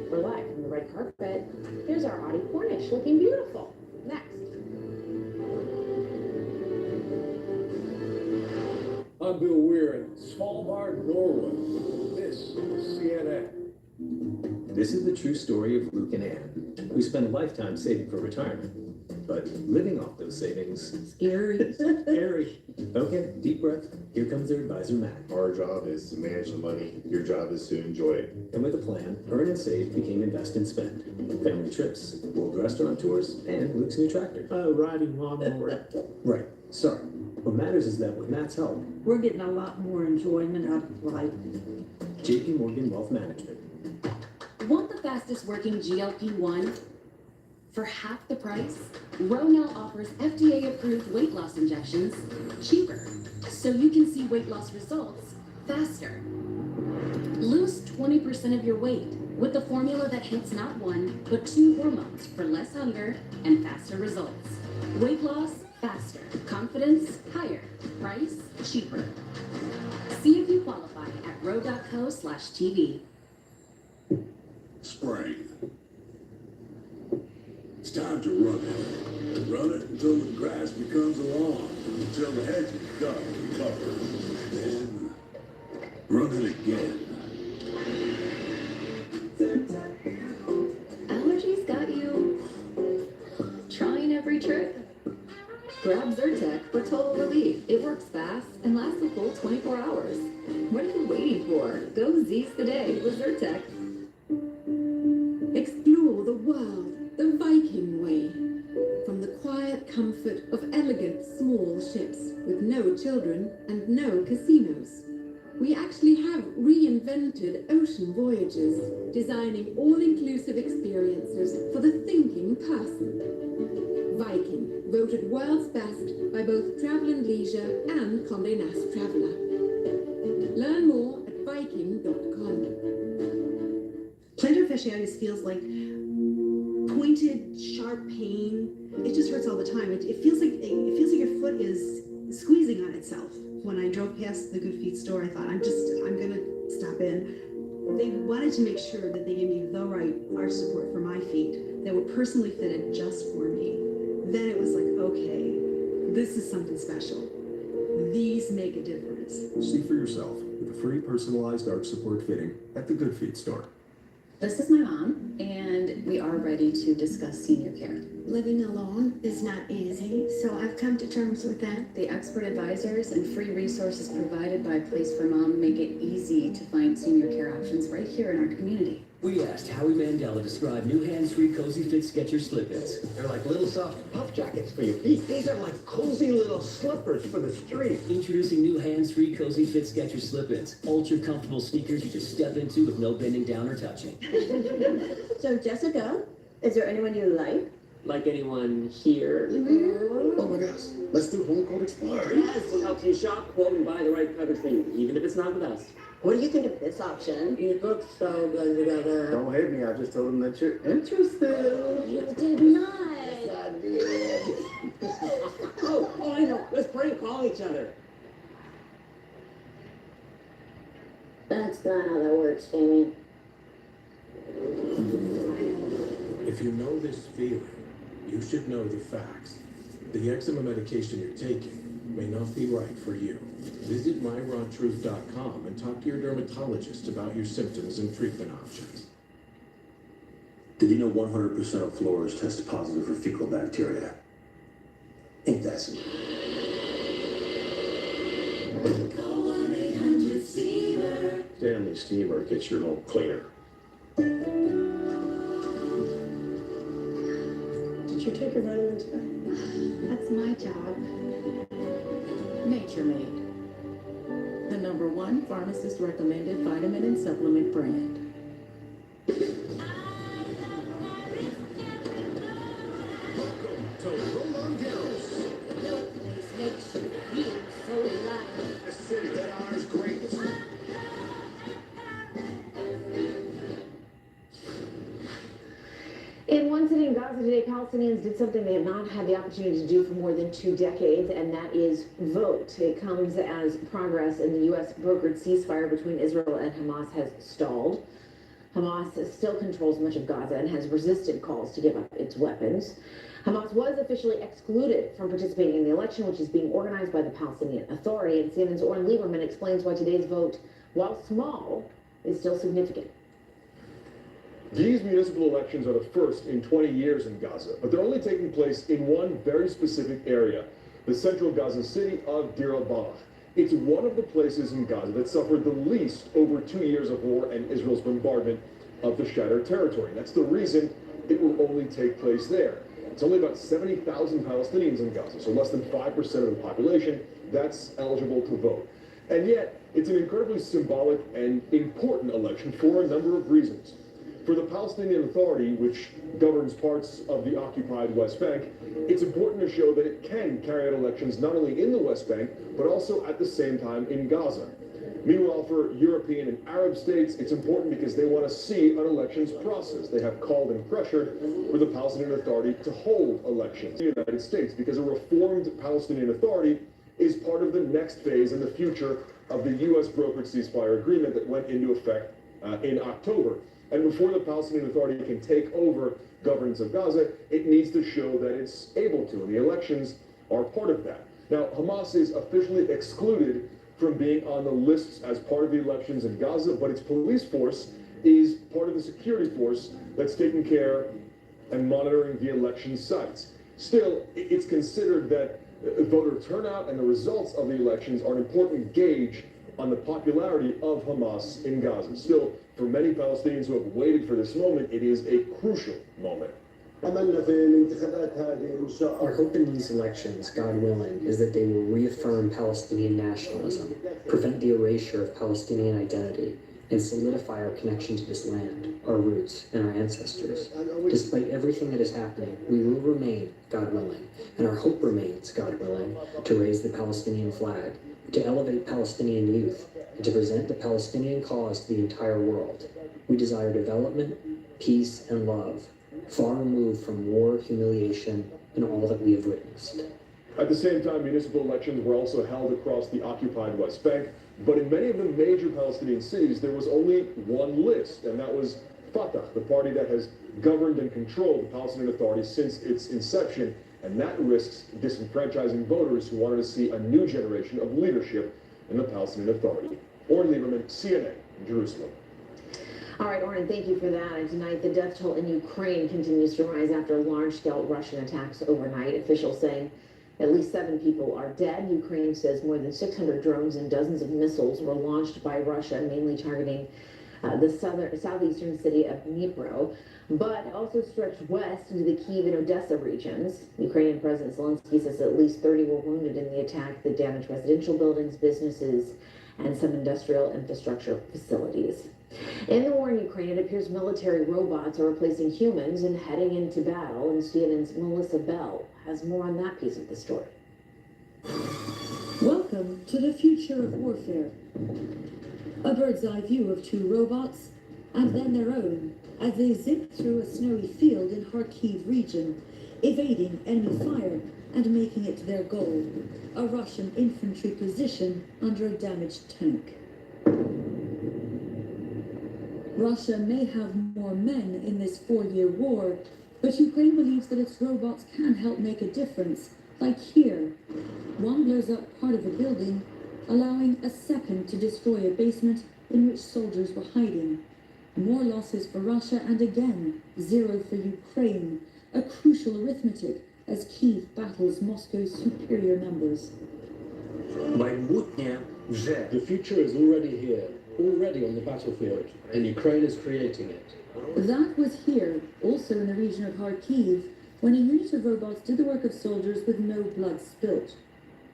We're live from the red carpet. Here's our Audie Cornish looking beautiful. Next. I'm Bill Weir in Svalbard, Norway. This is CNN. This is the true story of Luke and Ann, who spent a lifetime saving for retirement. But living off those savings... Scary. Scary. Okay, deep breath. Here comes their advisor, Matt. Our job is to manage the money. Your job is to enjoy it. And with a plan, Earn and Save became Invest and Spend. Family trips, world restaurant tours, and Luke's new tractor. Riding lawnmower. Right. Sorry. What matters is that with Matt's help... We're getting a lot more enjoyment out of life. JP Morgan Wealth Management. Want the fastest working GLP-1 for half the price? Ronel offers FDA-approved weight loss injections cheaper, so you can see weight loss results faster. Lose 20% of your weight with the formula that hits not one, but 2 hormones for less hunger and faster results. Weight loss faster, confidence higher, price cheaper. See if you qualify at ro.co/TV. Spring. It's time to run it. Run it until the grass becomes a lawn, until the hedges got covered. Then run it again. Allergies got you trying every trick? Grab Zyrtec for total relief. It works fast and lasts a full 24 hours. What are you waiting for? Go Z's the day with Zyrtec. Explore the world the Viking way. From the quiet comfort of elegant small ships with no children and no casinos. We actually have reinvented ocean voyages, designing all-inclusive experiences for the thinking person. Viking, voted world's best by both Travel and Leisure and Condé Nast Traveler. Learn more at Viking.com. Plantar fasciitis feels like sharp pain. It just hurts all the time. It feels like your foot is squeezing on itself. When I drove past the Good Feet store, I thought, I'm gonna stop in. They wanted to make sure that they gave me the right arch support for my feet that were personally fitted just for me. Then it was like, okay, this is something special. These make a difference. See for yourself with a free personalized arch support fitting at the Good Feet store. This is my mom, and we are ready to discuss senior care. Living alone is not easy, so I've come to terms with that. The expert advisors and free resources provided by Place for Mom make it easy to find senior care options right here in our community. We asked Howie Mandela to describe new hands-free Cozy Fit Skechers slip-ins. They're like little soft puff jackets for your feet. These are like cozy little slippers for the street. Introducing new hands-free Cozy Fit Skechers slip-ins. Ultra-comfortable sneakers you just step into with no bending down or touching. So Jessica, is there anyone you like? Like anyone here? Oh my gosh, let's do Home Court Explorer. Yes, we'll help you shop, quote, and buy the right coverage for you, even if it's not with us. What do you think of this option? You look so good together. Don't hate me, I just told them that you're interested. You did not. I did. Oh, I know. Let's prank call each other. That's not how that works, Jamie. If you know this feeling, you should know the facts. The eczema medication you're taking may not be right for you. Visit myrawtruth.com and talk to your dermatologist about your symptoms and treatment options. Did you know 100% of floors test positive for fecal bacteria? Ain't that some? Stanley Steamer gets your home cleaner. Did you take your vitamin today? That's my job. Nature Made. The #1 pharmacist recommended vitamin and supplement brand. To Roland Garros. Makes you feel so alive. The city that honors greatness. In one city in Gaza today, Palestinians did something they have not had the opportunity to do for more than 2 decades, and that is vote. It comes as progress in the U.S. brokered ceasefire between Israel and Hamas has stalled. Hamas still controls much of Gaza and has resisted calls to give up its weapons. Hamas was officially excluded from participating in the election, which is being organized by the Palestinian Authority, and CNN's Oren Lieberman explains why today's vote, while small, is still significant. These municipal elections are the first in 20 years in Gaza, but they're only taking place in one very specific area, the central Gaza city of Deir al-Balah. It's one of the places in Gaza that suffered the least over 2 years of war and Israel's bombardment of the shattered territory. That's the reason it will only take place there. It's only about 70,000 Palestinians in Gaza, so less than 5% of the population that's eligible to vote. And yet, it's an incredibly symbolic and important election for a number of reasons. For the Palestinian Authority, which governs parts of the occupied West Bank, it's important to show that it can carry out elections not only in the West Bank, but also at the same time in Gaza. Meanwhile, for European and Arab states, it's important because they want to see an elections process. They have called and pressured for the Palestinian Authority to hold elections in the United States because a reformed Palestinian Authority is part of the next phase in the future of the U.S. brokered ceasefire agreement that went into effect in October. And before the Palestinian Authority can take over governance of Gaza, it needs to show that it's able to, and the elections are part of that. Now, Hamas is officially excluded from being on the lists as part of the elections in Gaza, but its police force is part of the security force that's taking care and monitoring the election sites. Still, it's considered that voter turnout and the results of the elections are an important gauge on the popularity of Hamas in Gaza. Still, for many Palestinians who have waited for this moment, it is a crucial moment. Our hope in these elections, God willing, is that they will reaffirm Palestinian nationalism, prevent the erasure of Palestinian identity, and solidify our connection to this land, our roots, and our ancestors. Despite everything that is happening, we will remain, God willing, and our hope remains, God willing, to raise the Palestinian flag, to elevate Palestinian youth, and to present the Palestinian cause to the entire world. We desire development, peace, and love, far removed from war, humiliation, and all that we have witnessed. At the same time, municipal elections were also held across the occupied West Bank, but in many of the major Palestinian cities, there was only one list, and that was Fatah, the party that has governed and controlled the Palestinian Authority since its inception, and that risks disenfranchising voters who wanted to see a new generation of leadership in the Palestinian Authority. Oren Lieberman, CNN, Jerusalem. All right, Oren, thank you for that. And tonight, the death toll in Ukraine continues to rise after large-scale Russian attacks overnight. Officials saying at least 7 people are dead. Ukraine says more than 600 drones and dozens of missiles were launched by Russia, mainly targeting the southeastern city of Dnipro, but also stretched west into the Kyiv and Odessa regions. Ukrainian President Zelensky says at least 30 were wounded in the attack that damaged residential buildings, businesses, and some industrial infrastructure facilities. In the war in Ukraine, it appears military robots are replacing humans and heading into battle, and CNN's Melissa Bell has more on that piece of the story. Welcome to the future of warfare. A bird's eye view of 2 robots, and then their own, as they zip through a snowy field in Kharkiv region, evading enemy fire and making it their goal, a Russian infantry position under a damaged tank. Russia may have more men in this 4-year war, but Ukraine believes that its robots can help make a difference, like here. One blows up part of a building, allowing a second to destroy a basement in which soldiers were hiding. More losses for Russia, and again, 0 for Ukraine, a crucial arithmetic as Kyiv battles Moscow's superior numbers. The future is already here, already on the battlefield, and Ukraine is creating it. That was here, also in the region of Kharkiv, when a unit of robots did the work of soldiers with no blood spilt.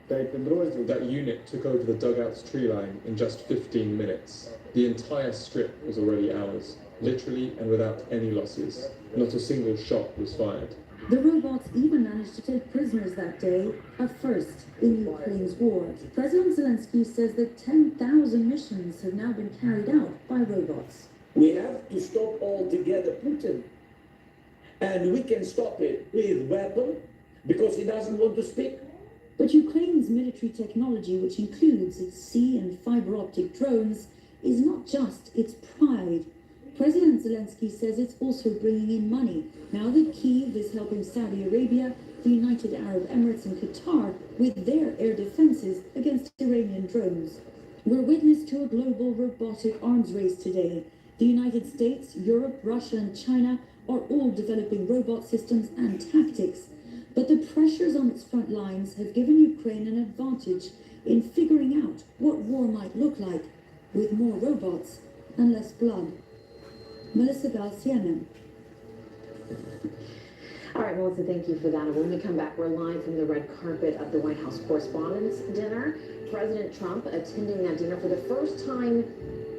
That unit took over the dugout's tree line in just 15 minutes. The entire strip was already ours, literally and without any losses. Not a single shot was fired. The robots even managed to take prisoners that day, a first in Ukraine's war. President Zelensky says that 10,000 missions have now been carried out by robots. We have to stop altogether Putin. And we can stop it with weapons, because he doesn't want to speak. But Ukraine's military technology, which includes its sea and fiber optic drones, is not just its pride. President Zelensky says it's also bringing in money, now that Kyiv is helping Saudi Arabia, the United Arab Emirates and Qatar with their air defenses against Iranian drones. We're witness to a global robotic arms race today. The United States, Europe, Russia and China are all developing robot systems and tactics. But the pressures on its front lines have given Ukraine an advantage in figuring out what war might look like, with more robots and less blood. Melissa Bell, CNN. All right, Melissa, thank you for that. And when we come back, we're live from the red carpet of the White House Correspondents' Dinner. President Trump attending that dinner for the first time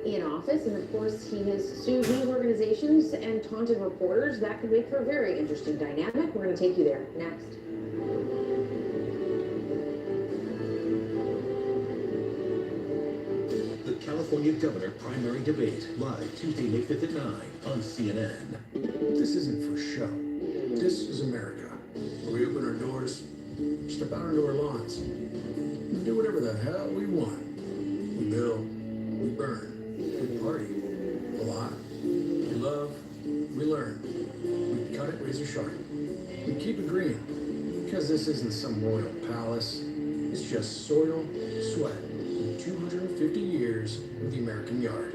in office. And of course, he has sued news organizations and taunted reporters. That could make for a very interesting dynamic. We're going to take you there next. The California governor primary debate, live Tuesday, May 5th at 9 on CNN. This isn't for show. This is America. We open our doors, step out onto our lawns, and do whatever the hell we want. We build, we burn, we party, a lot. We love, we learn. We cut it razor sharp. We keep it green, because this isn't some royal palace. It's just soil, sweat, and 250 years of the American yard.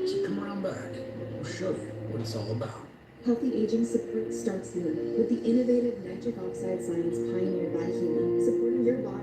So come around back. We'll show you what it's all about. Healthy aging support starts here with the innovative nitric oxide science pioneered by Hema, supporting your body